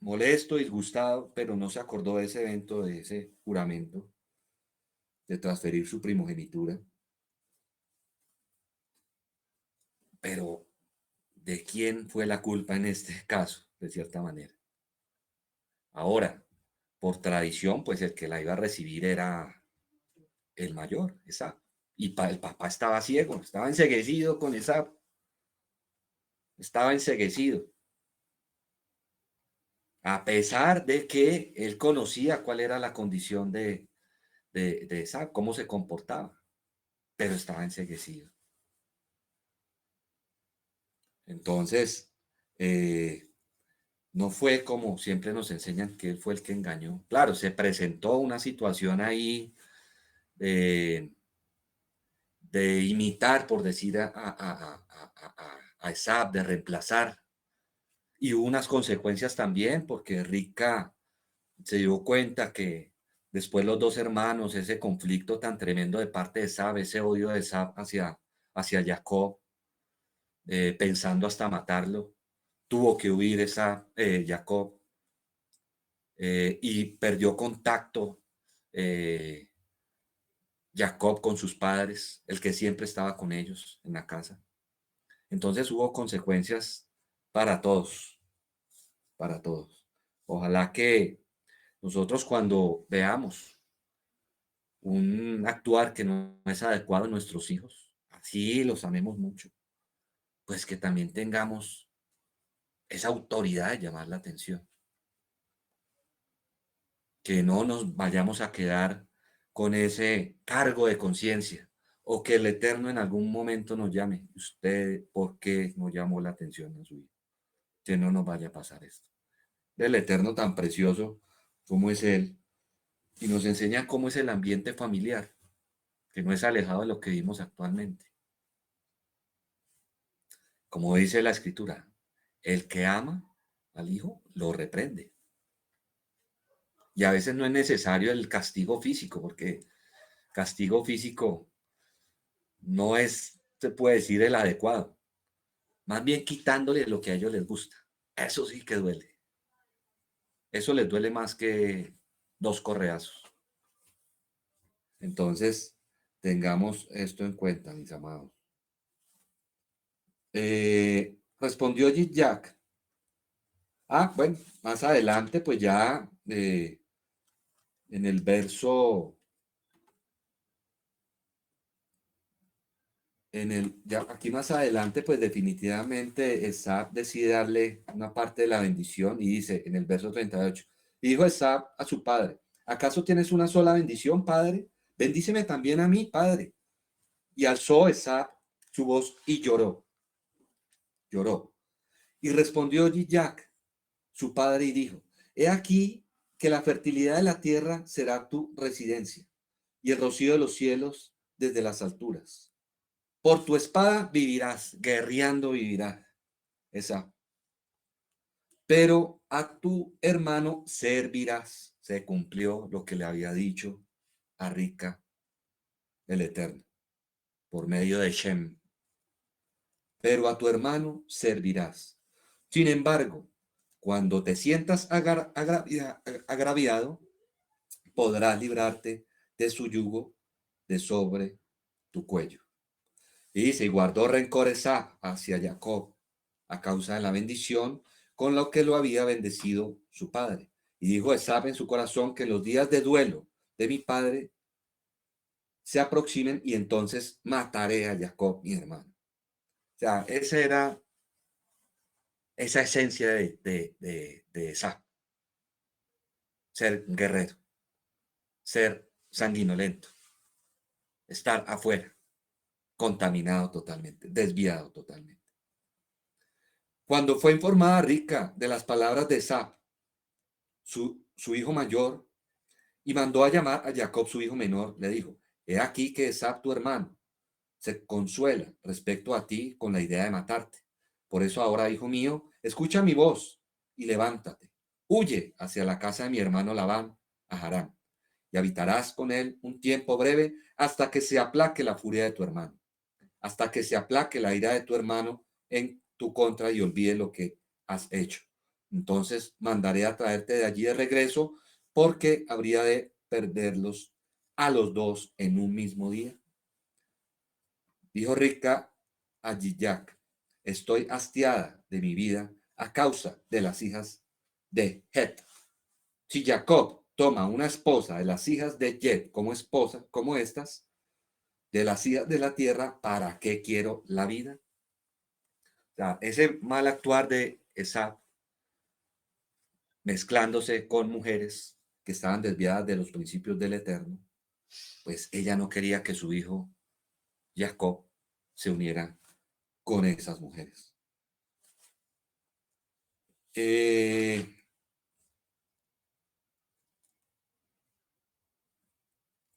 molesto, disgustado, pero no se acordó de ese evento, de ese juramento, de transferir su primogenitura. Pero, ¿de quién fue la culpa en este caso? De cierta manera. Ahora, por tradición, pues el que la iba a recibir era el mayor, esa. Y el papá estaba ciego, estaba enceguecido con esa, estaba enceguecido. A pesar de que él conocía cuál era la condición de esa, cómo se comportaba, pero estaba enceguecido. Entonces, no fue como siempre nos enseñan que él fue el que engañó. Claro, se presentó una situación ahí de imitar, por decir, a Esab, de reemplazar. Y hubo unas consecuencias también, porque Rica se dio cuenta que después los dos hermanos, ese conflicto tan tremendo de parte de Esab, ese odio de Esab hacia Jacob, pensando hasta matarlo, tuvo que huir Jacob y perdió contacto Jacob con sus padres, el que siempre estaba con ellos en la casa. Entonces hubo consecuencias para todos, para todos. Ojalá que nosotros cuando veamos un actuar que no es adecuado en nuestros hijos, así los amemos mucho, pues que también tengamos esa autoridad de llamar la atención, que no nos vayamos a quedar con ese cargo de conciencia. o que el Eterno en algún momento nos llame. ¿Usted por qué no llamó la atención a su hijo? Que no nos vaya a pasar esto. El Eterno tan precioso como es Él, y nos enseña cómo es el ambiente familiar, que no es alejado de lo que vimos actualmente. Como dice la Escritura, el que ama al hijo lo reprende. Y a veces no es necesario el castigo físico, porque castigo físico no es, se puede decir, el adecuado. Más bien quitándole lo que a ellos les gusta. Eso sí que duele. Eso les duele más que dos correazos. Entonces, tengamos esto en cuenta, mis amados. Respondió Jack. Bueno, más adelante, pues ya en el verso, ya aquí más adelante, pues definitivamente Esab decide darle una parte de la bendición y dice en el verso 38, y dijo Esab a su padre, ¿acaso tienes una sola bendición, padre? Bendíceme también a mí, padre. Y alzó Esab su voz y lloró. Y respondió Jack, su padre, y dijo, he aquí que la fertilidad de la tierra será tu residencia, y el rocío de los cielos desde las alturas. Por tu espada vivirás, guerreando vivirás, esa. Pero a tu hermano servirás. Se cumplió lo que le había dicho a Rica el Eterno, por medio de Shem. Pero a tu hermano servirás. Sin embargo, cuando te sientas agraviado, podrás librarte de su yugo de sobre tu cuello. Y dice, y guardó rencor Esab hacia Jacob a causa de la bendición con lo que lo había bendecido su padre. Y dijo Esab en su corazón que los días de duelo de mi padre se aproximen y entonces mataré a Jacob, mi hermano. O sea, esa era esa esencia de Esab. Ser guerrero, ser sanguinolento, estar afuera, contaminado totalmente, desviado totalmente. Cuando fue informada Rica de las palabras de Esab, su hijo mayor, y mandó a llamar a Jacob, su hijo menor, le dijo, he aquí que Esab, tu hermano, se consuela respecto a ti con la idea de matarte. Por eso ahora, hijo mío, escucha mi voz y levántate. Huye hacia la casa de mi hermano Labán, a Harán, y habitarás con él un tiempo breve hasta que se aplaque la furia de tu hermano, hasta que se aplaque la ira de tu hermano en tu contra y olvide lo que has hecho. Entonces mandaré a traerte de allí de regreso porque habría de perderlos a los dos en un mismo día. Dijo Rica a Jack, estoy hastiada de mi vida a causa de las hijas de Het. Si Jacob toma una esposa de las hijas de Het como esposa, como estas, de las hijas de la tierra, ¿para qué quiero la vida? O sea, ese mal actuar de Esab mezclándose con mujeres que estaban desviadas de los principios del Eterno, pues ella no quería que su hijo Jacob se uniera con esas mujeres.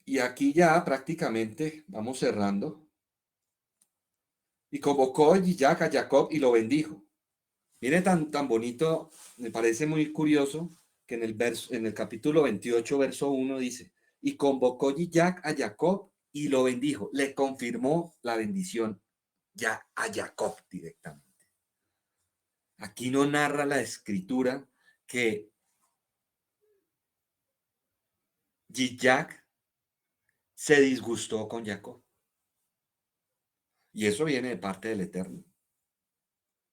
Y aquí ya prácticamente vamos cerrando. Y convocó Jack a Jacob y lo bendijo. Mire tan bonito, me parece muy curioso que en el capítulo 28, verso 1 dice, y convocó Jack a Jacob y lo bendijo. Le confirmó la bendición ya a Jacob directamente. Aquí no narra la escritura que Jack se disgustó con Jacob. Y eso viene de parte del Eterno.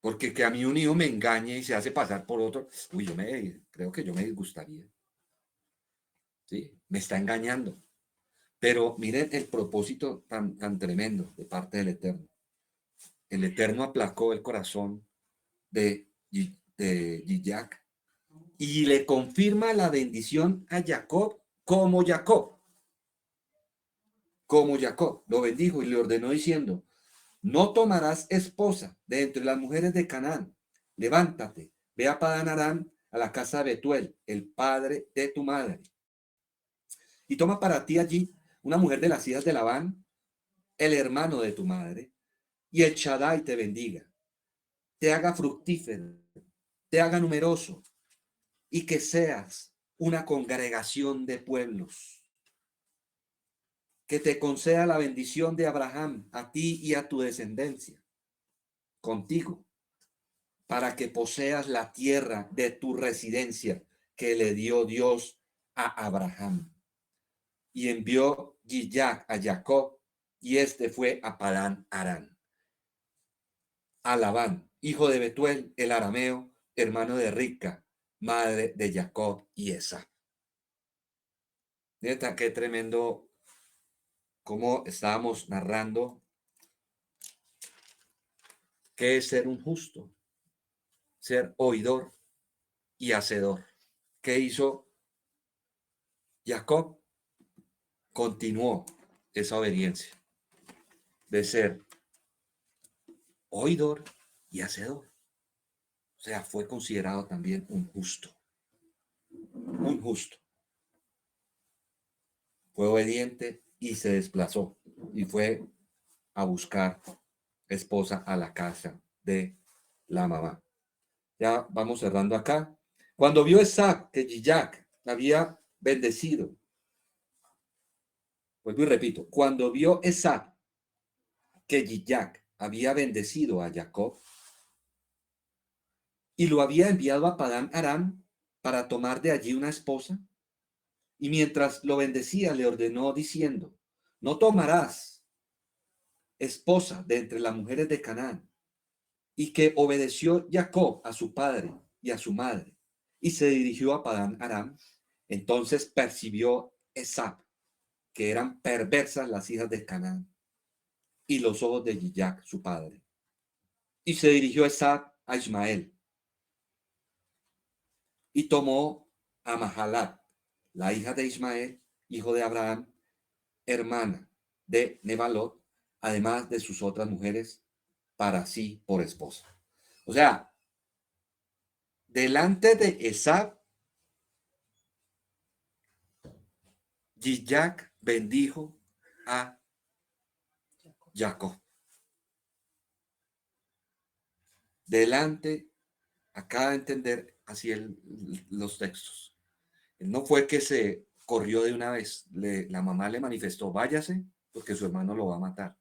Porque que a mí un hijo me engañe y se hace pasar por otro, uy, creo que yo me disgustaría. ¿Sí? Me está engañando. Pero miren el propósito tan tremendo de parte del Eterno. El Eterno aplacó el corazón de Jack y le confirma la bendición a Jacob como Jacob. como Jacob. Lo bendijo y le ordenó diciendo, no tomarás esposa de entre las mujeres de Canaán. Levántate, ve a Padán Aram, a la casa de Betuel, el padre de tu madre, y toma para ti allí una mujer de las hijas de Labán, el hermano de tu madre, y el Shaddai te bendiga, te haga fructífero, te haga numeroso, y que seas una congregación de pueblos, que te conceda la bendición de Abraham a ti y a tu descendencia, contigo, para que poseas la tierra de tu residencia que le dio Dios a Abraham. Y envió Gillag a Jacob, y este fue a Padán Aram. A Labán, hijo de Betuel, el arameo, hermano de Rica, madre de Jacob y Esau. Neta, qué tremendo cómo estábamos narrando qué es ser un justo, ser oidor y hacedor. ¿Qué hizo Jacob? Continuó esa obediencia de ser oidor y hacedor. O sea, fue considerado también un justo. Un justo. Fue obediente y se desplazó y fue a buscar esposa a la casa de la mamá. Ya vamos cerrando acá. Cuando vio Esab que Gillag había bendecido, vuelvo y repito, cuando vio Esab que Gillag había bendecido a Jacob y lo había enviado a Padán Aram para tomar de allí una esposa, y mientras lo bendecía le ordenó diciendo, no tomarás esposa de entre las mujeres de Canaán, y que obedeció Jacob a su padre y a su madre, y se dirigió a Padán Aram. Entonces percibió Esab que eran perversas las hijas de Canaán y los ojos de Gillag, su padre. Y se dirigió Esab a Ismael y tomó a Mahalat, la hija de Ismael, hijo de Abraham, hermana de Nebalot, además de sus otras mujeres, para sí por esposa. O sea, delante de Esab, Gillag bendijo a Jacob. Delante, acaba de entender así los textos. No fue que se corrió de una vez. La mamá le manifestó, váyase, porque su hermano lo va a matar.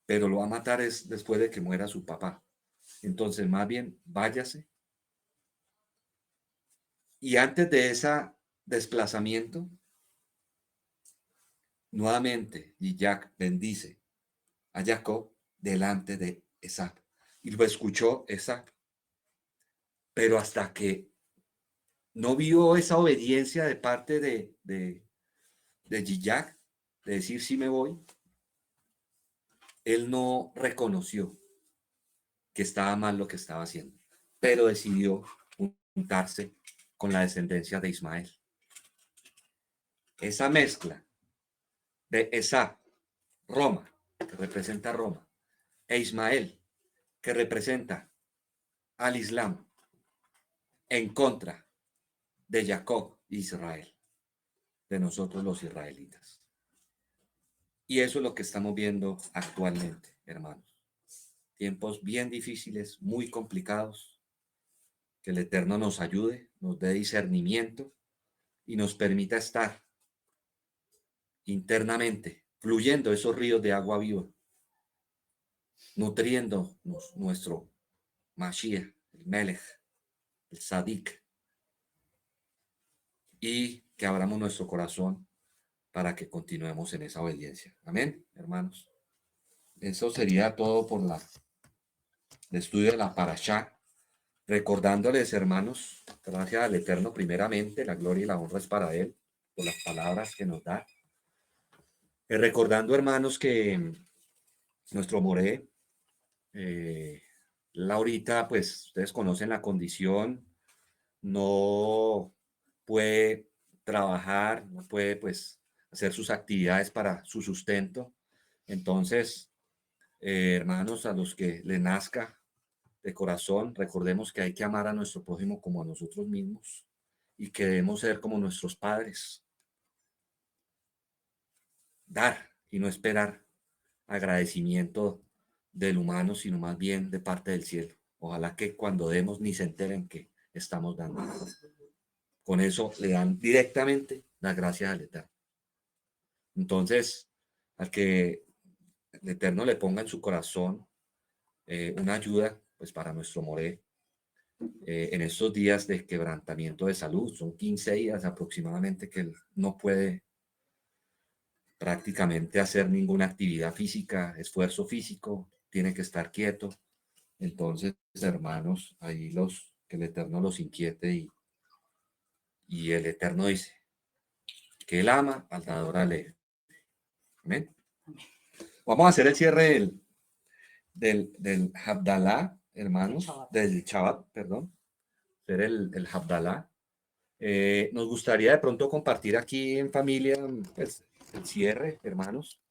Pero lo va a matar es después de que muera su papá. Entonces, más bien, váyase. Y antes de ese desplazamiento, nuevamente, Gillag bendice a Jacob delante de Esab. Y lo escuchó Esab. Pero hasta que no vio esa obediencia de parte de Gillag, de decir sí me voy, él no reconoció que estaba mal lo que estaba haciendo, pero decidió juntarse con la descendencia de Ismael. Esa mezcla de Esab, Roma, que representa Roma, e Ismael, que representa al Islam, en contra de Jacob, Israel, de nosotros los israelitas. Y eso es lo que estamos viendo actualmente, hermanos. Tiempos bien difíciles, muy complicados. Que el Eterno nos ayude, nos dé discernimiento y nos permita estar internamente, fluyendo esos ríos de agua viva, nutriéndonos nuestro Mashiach, el Melech, el Sadik, y que abramos nuestro corazón para que continuemos en esa obediencia. Amén, hermanos. Eso sería todo por el estudio de la Parashá. Recordándoles, hermanos, gracias al Eterno primeramente, la gloria y la honra es para Él, por las palabras que nos da. Recordando, hermanos, que nuestro Moré, Laurita, pues ustedes conocen la condición, no puede trabajar, no puede pues hacer sus actividades para su sustento. Entonces, hermanos, a los que le nazca de corazón, recordemos que hay que amar a nuestro prójimo como a nosotros mismos y que debemos ser como nuestros padres, dar y no esperar agradecimiento del humano, sino más bien de parte del cielo. Ojalá que cuando demos ni se enteren que estamos dando. Con eso le dan directamente las gracias al Eterno. Entonces, al que el Eterno le ponga en su corazón una ayuda, pues para nuestro Moré, en estos días de quebrantamiento de salud, son 15 días aproximadamente que él no puede prácticamente hacer ninguna actividad física, esfuerzo físico, tiene que estar quieto. Entonces, hermanos, ahí que el Eterno los inquiete y el Eterno dice que él ama al dador alegre. Amén. Vamos a hacer el cierre del Habdalá, hermanos, del Shabbat, perdón, hacer el Habdalá. Nos gustaría de pronto compartir aquí en familia pues, el cierre, hermanos.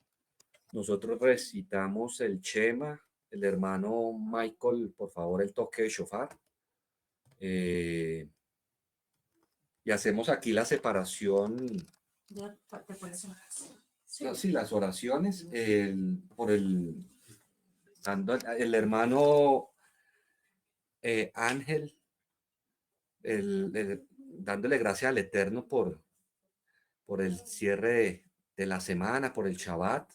Nosotros recitamos el Shema, el hermano Michael, por favor, el toque de shofar. Y hacemos aquí la separación. Sí, las oraciones dando el hermano Ángel, dándole gracias al Eterno por el cierre de la semana, por el Shabbat.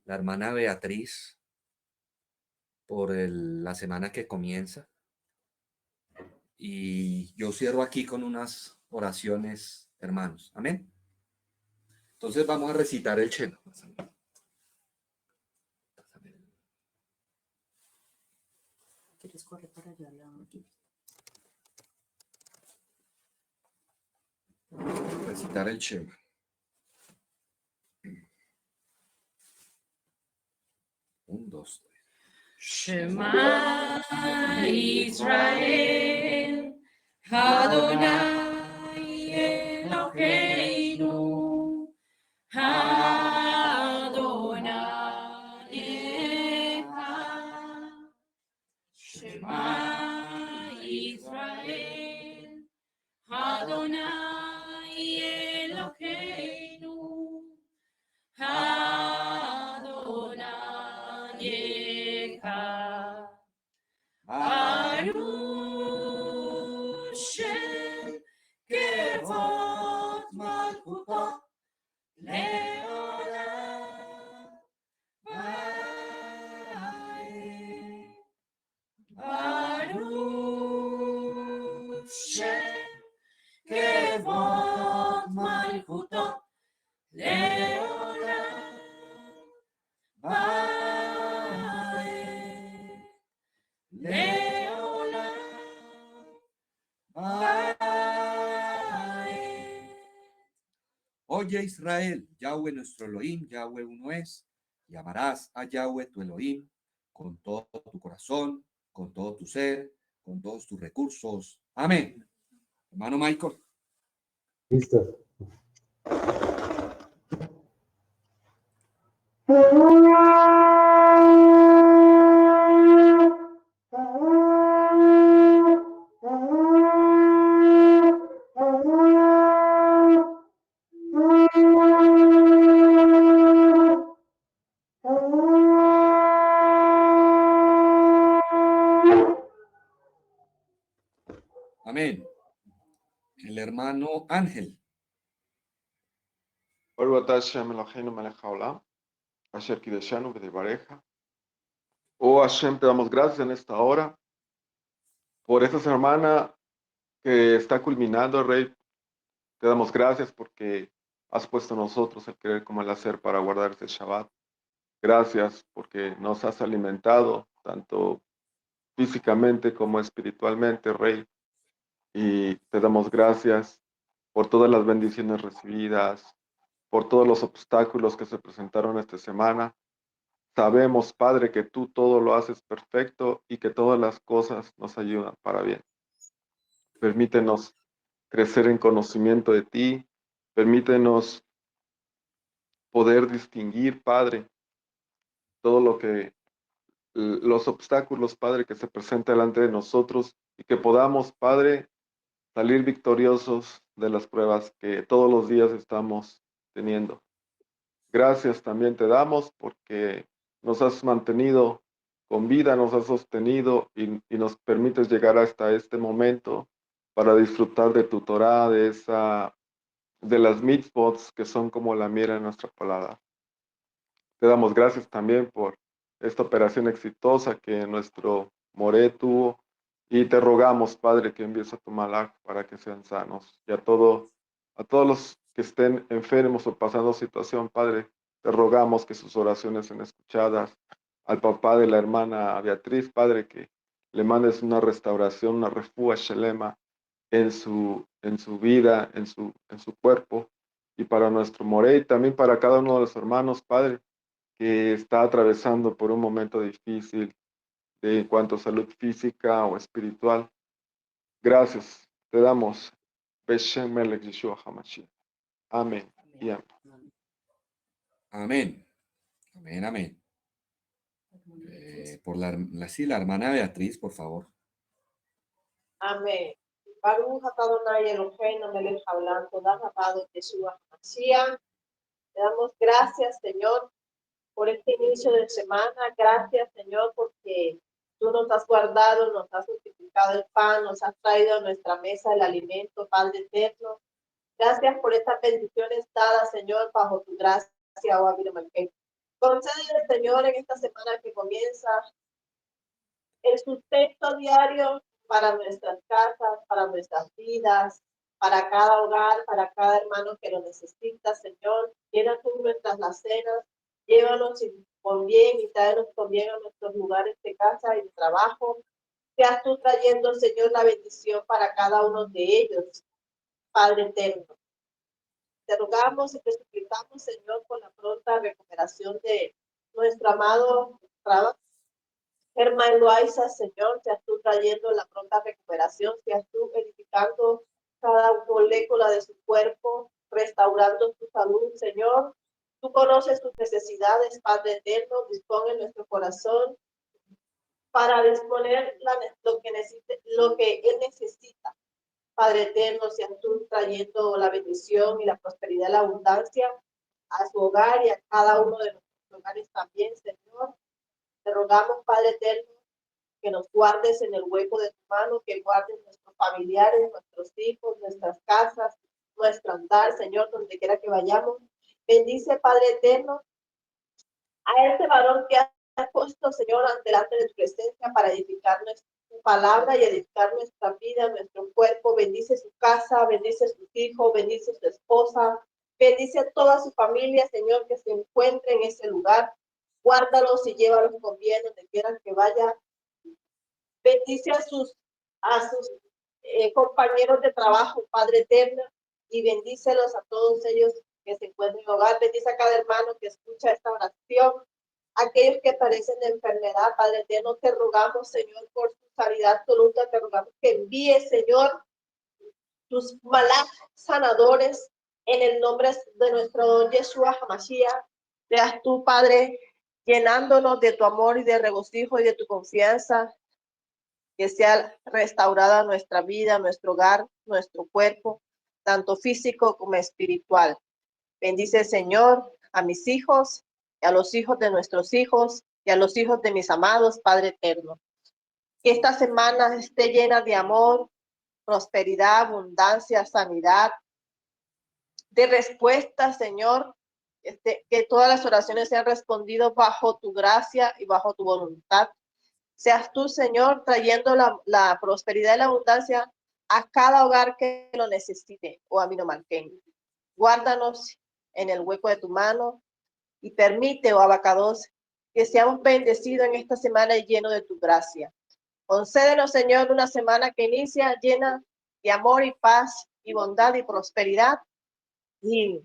La hermana Beatriz, por la semana que comienza. Y yo cierro aquí con unas oraciones, hermanos. Amén. Entonces vamos a recitar el Shema. ¿Quieres correr para allá? Recitar el Shema. Un, dos, tres. Shema Israel, Adonai Eloheinu, Adonai Echad. Shema Israel, Adonai Eloheinu, Adonai Echad. Baruch Shem Kevod Malchuto Leolam Vaed. Baruch Shem Kevod Malchuto Leolam Vaed. Leolam Vaed. Oye Israel, Yahweh nuestro Elohim, Yahweh uno es, y amarás a Yahweh tu Elohim con todo tu corazón, con todo tu ser, con todos tus recursos. Amén. Hermano Michael. Listo. Amén. El hermano Ángel. Baruch Hashem Eloheinu melech haolam, asher kideshanu v'devareja. Oh Hashem, te damos gracias en esta hora por esta semana que está culminando, Rey. Te damos gracias porque has puesto en nosotros el querer como el hacer para guardar este Shabbat. Gracias porque nos has alimentado tanto físicamente como espiritualmente, Rey. Y te damos gracias por todas las bendiciones recibidas, por todos los obstáculos que se presentaron esta semana. Sabemos, Padre, que tú todo lo haces perfecto y que todas las cosas nos ayudan para bien. Permítenos crecer en conocimiento de ti. Permítenos poder distinguir, Padre, todo lo que los obstáculos, Padre, que se presentan delante de nosotros y que podamos, Padre, salir victoriosos de las pruebas que todos los días estamos teniendo. Gracias también te damos porque nos has mantenido con vida, nos has sostenido y nos permites llegar hasta este momento para disfrutar de tu Torah, de las mitzvot que son como la miel en nuestra palabra. Te damos gracias también por esta operación exitosa que nuestro Moré tuvo y te rogamos, Padre, que envíes a tu malach para que sean sanos. Y a todos los que estén enfermos o pasando situación, Padre, te rogamos que sus oraciones sean escuchadas. Al papá de la hermana Beatriz, Padre, que le mandes una restauración, una refúa shelema en su vida, en su cuerpo. Y para nuestro Moré y también para cada uno de los hermanos, Padre, que está atravesando por un momento difícil en cuanto a salud física o espiritual. Gracias, te damos. Beshem Melech Yeshua HaMashiach. Amén y amén. Amén. Amén, amén. Por sí, la hermana Beatriz, por favor. Amén. Baruch Adonai Eloheinu melech haolam, toda alabado Yeshua HaMashiach. Te damos gracias, Señor, por este inicio de semana. Gracias, Señor, porque tú nos has guardado, nos has multiplicado el pan, nos has traído a nuestra mesa el alimento, Padre eterno. Gracias por estas bendiciones dadas, Señor, bajo tu gracia, oh Abirmanque. Concédele, Señor, en esta semana que comienza el sustento diario para nuestras casas, para nuestras vidas, para cada hogar, para cada hermano que lo necesita, Señor. Llena tú nuestras lacenas, llévanos con bien y tráenos con bien a nuestros lugares de casa y de trabajo. Seas tú trayendo, Señor, la bendición para cada uno de ellos, Padre eterno. Te rogamos y te suplicamos, Señor, por la pronta recuperación de nuestro amado Germán Loaiza, Señor, seas tú trayendo la pronta recuperación, seas tú edificando cada molécula de su cuerpo, restaurando su salud, Señor. Tú conoces sus necesidades, Padre eterno, dispone en nuestro corazón para disponer lo que él necesita. Padre eterno, seas tú trayendo la bendición y la prosperidad y la abundancia a su hogar y a cada uno de nuestros hogares también, Señor. Te rogamos, Padre eterno, que nos guardes en el hueco de tu mano, que guardes nuestros familiares, nuestros hijos, nuestras casas, nuestro andar, Señor, donde quiera que vayamos. Bendice, Padre eterno, a este varón que has puesto, Señor, delante de tu presencia para edificar nuestra palabra y edificar nuestra vida, nuestro cuerpo. Bendice su casa, bendice sus hijos, bendice su esposa, bendice a toda su familia, Señor, que se encuentre en ese lugar. Guárdalos y llévalos con bien donde quieran que vaya. Bendice a sus compañeros de trabajo, Padre eterno, y bendícelos a todos ellos que se encuentren en el hogar. Bendice a cada hermano que escucha esta oración. Aquellos que padecen de enfermedad, Padre eterno, te rogamos, Señor, por su sanidad absoluta. Te rogamos que envíes, Señor, tus malach sanadores en el nombre de nuestro Yeshua HaMashiach. Seas tú, Padre, llenándonos de tu amor y de regocijo y de tu confianza. Que sea restaurada nuestra vida, nuestro hogar, nuestro cuerpo, tanto físico como espiritual. Bendice, Señor, a mis hijos, y a los hijos de nuestros hijos, y a los hijos de mis amados, Padre eterno. Que esta semana esté llena de amor, prosperidad, abundancia, sanidad, de respuesta, Señor. Que todas las oraciones sean respondidas bajo tu gracia y bajo tu voluntad. Seas tú, Señor, trayendo la prosperidad y la abundancia a cada hogar que lo necesite, o a mí no mantenga. Guárdanos en el hueco de tu mano y permite, oh Abacados, que seamos bendecidos en esta semana y lleno de tu gracia. Concédenos, Señor, una semana que inicia llena de amor y paz y bondad y prosperidad. Y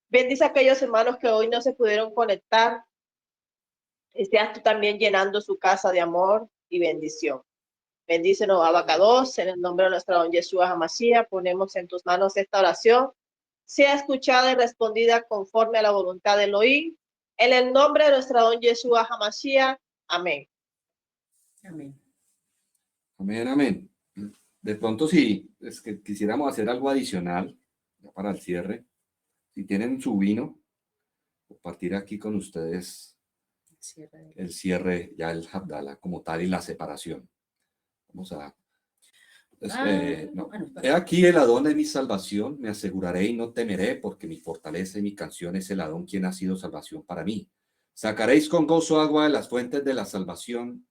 bendice a aquellos hermanos que hoy no se pudieron conectar. Y seas tú también llenando su casa de amor y bendición. Bendícenos, Abacados, en el nombre de nuestro don Yeshua HaMashiach. Ponemos en tus manos esta oración. sea escuchada y respondida conforme a la voluntad de Elohim. En el nombre de nuestro don Yeshua HaMashiach. Amén. Amén. Amén, amén. De pronto, si es que quisiéramos hacer algo adicional ya para el cierre, si tienen su vino, compartir aquí con ustedes el cierre, ya el Havdalah como tal y la separación. Vamos a... He aquí el Adón de mi salvación, me aseguraré y no temeré, porque mi fortaleza y mi canción es el Adón, quien ha sido salvación para mí. Sacaréis con gozo agua de las fuentes de la salvación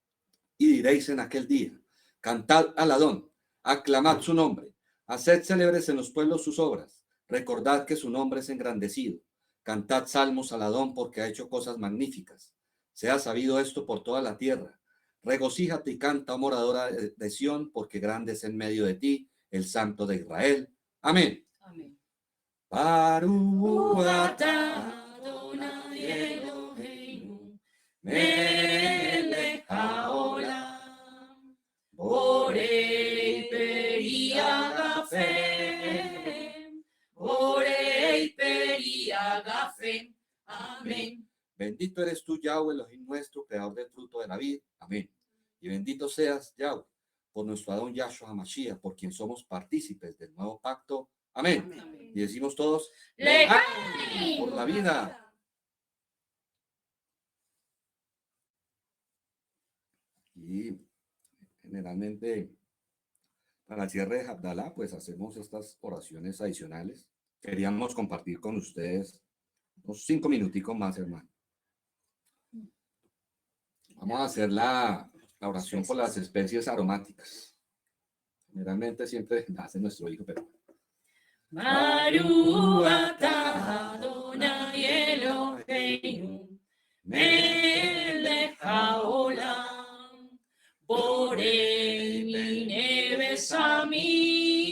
y diréis en aquel día, cantad al Adón, aclamad su nombre, haced célebres en los pueblos sus obras, recordad que su nombre es engrandecido, cantad salmos al Adón porque ha hecho cosas magníficas. Sea sabido esto por toda la tierra. Regocíjate y canta, oh moradora de Sión, porque grande es en medio de ti el Santo de Israel. Amén. Amén. Baruch atah Adonai Eloheinu, melech haolam, borei peri agafem, borei peri agafem. Amén. Bendito eres tú, Yahweh, Elohim nuestro, creador del fruto de la vid. Amén. Y bendito seas, Yahweh, por nuestro Adón Yahshua HaMashiach, por quien somos partícipes del nuevo pacto. Amén. Amén. Y decimos todos, Lejaim por la vida. Y generalmente, para el cierre de Havdalah, pues hacemos estas oraciones adicionales. Queríamos compartir con ustedes unos 5 minuticos más, hermano. Vamos a hacer la oración por las especies aromáticas. Generalmente siempre la hace nuestro hijo, pero... Baruch atah Adonai Eloheinu, melech haolam, borei mine besamim,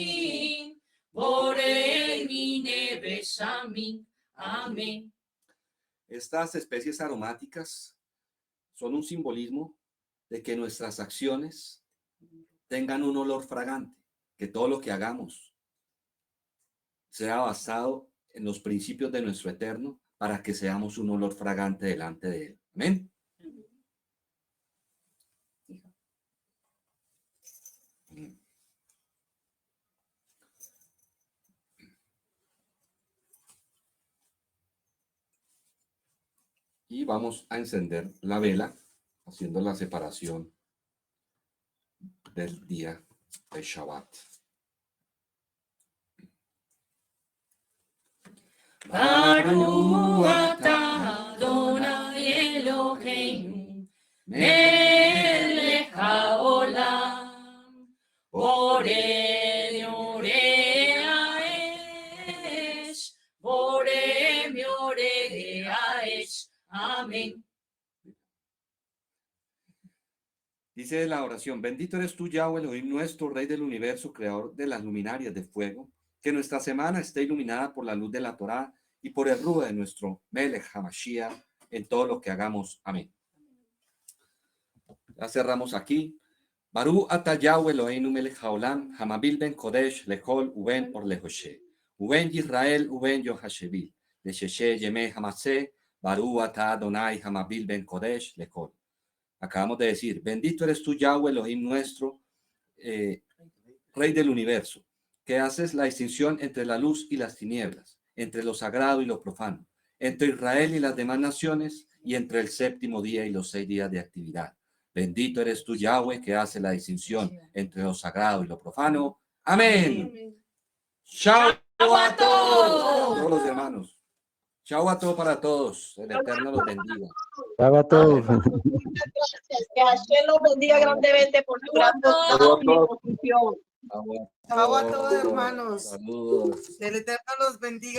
borei mine besamim. Amén. Estas especies aromáticas son un simbolismo de que nuestras acciones tengan un olor fragante, que todo lo que hagamos sea basado en los principios de nuestro Eterno para que seamos un olor fragante delante de Él. Amén. Y vamos a encender la vela haciendo la separación del día de Shabbat. Baruch atah Adonai Eloheinu, melech haolam, borei orei haaretz, borei orei haaretz. Amén. Dice la oración, bendito eres tú, Yahweh, Elohim nuestro, Rey del universo, creador de las luminarias de fuego, que nuestra semana esté iluminada por la luz de la Torá y por el rujo de nuestro Melech HaMashiach en todo lo que hagamos. Amén. Ya cerramos aquí. Baruch atah Yahweh Eloheinu melech haolam, hamabil ben kodesh lechol uben or lehoshe, uben Yisrael uben Yohashevil, lesheshe yemeh hamaseh, Baruch atah Adonai hamabil ben kodesh lechol. Acabamos de decir, bendito eres tú, Yahweh Elohim nuestro, Rey del universo, que haces la distinción entre la luz y las tinieblas, entre lo sagrado y lo profano, entre Israel y las demás naciones, y entre el séptimo día y los 6 días de actividad. Bendito eres tú, Yahweh, que hace la distinción entre lo sagrado y lo profano. Amén. Chao a todos los hermanos. Chao a todos para todos. El Eterno los bendiga. Chao a todos. Muchas gracias. Que Hashem los bendiga grandemente por su gran bondad y disposición. Chao Chao a todos, hermanos. Saludos. Que el Eterno los bendiga.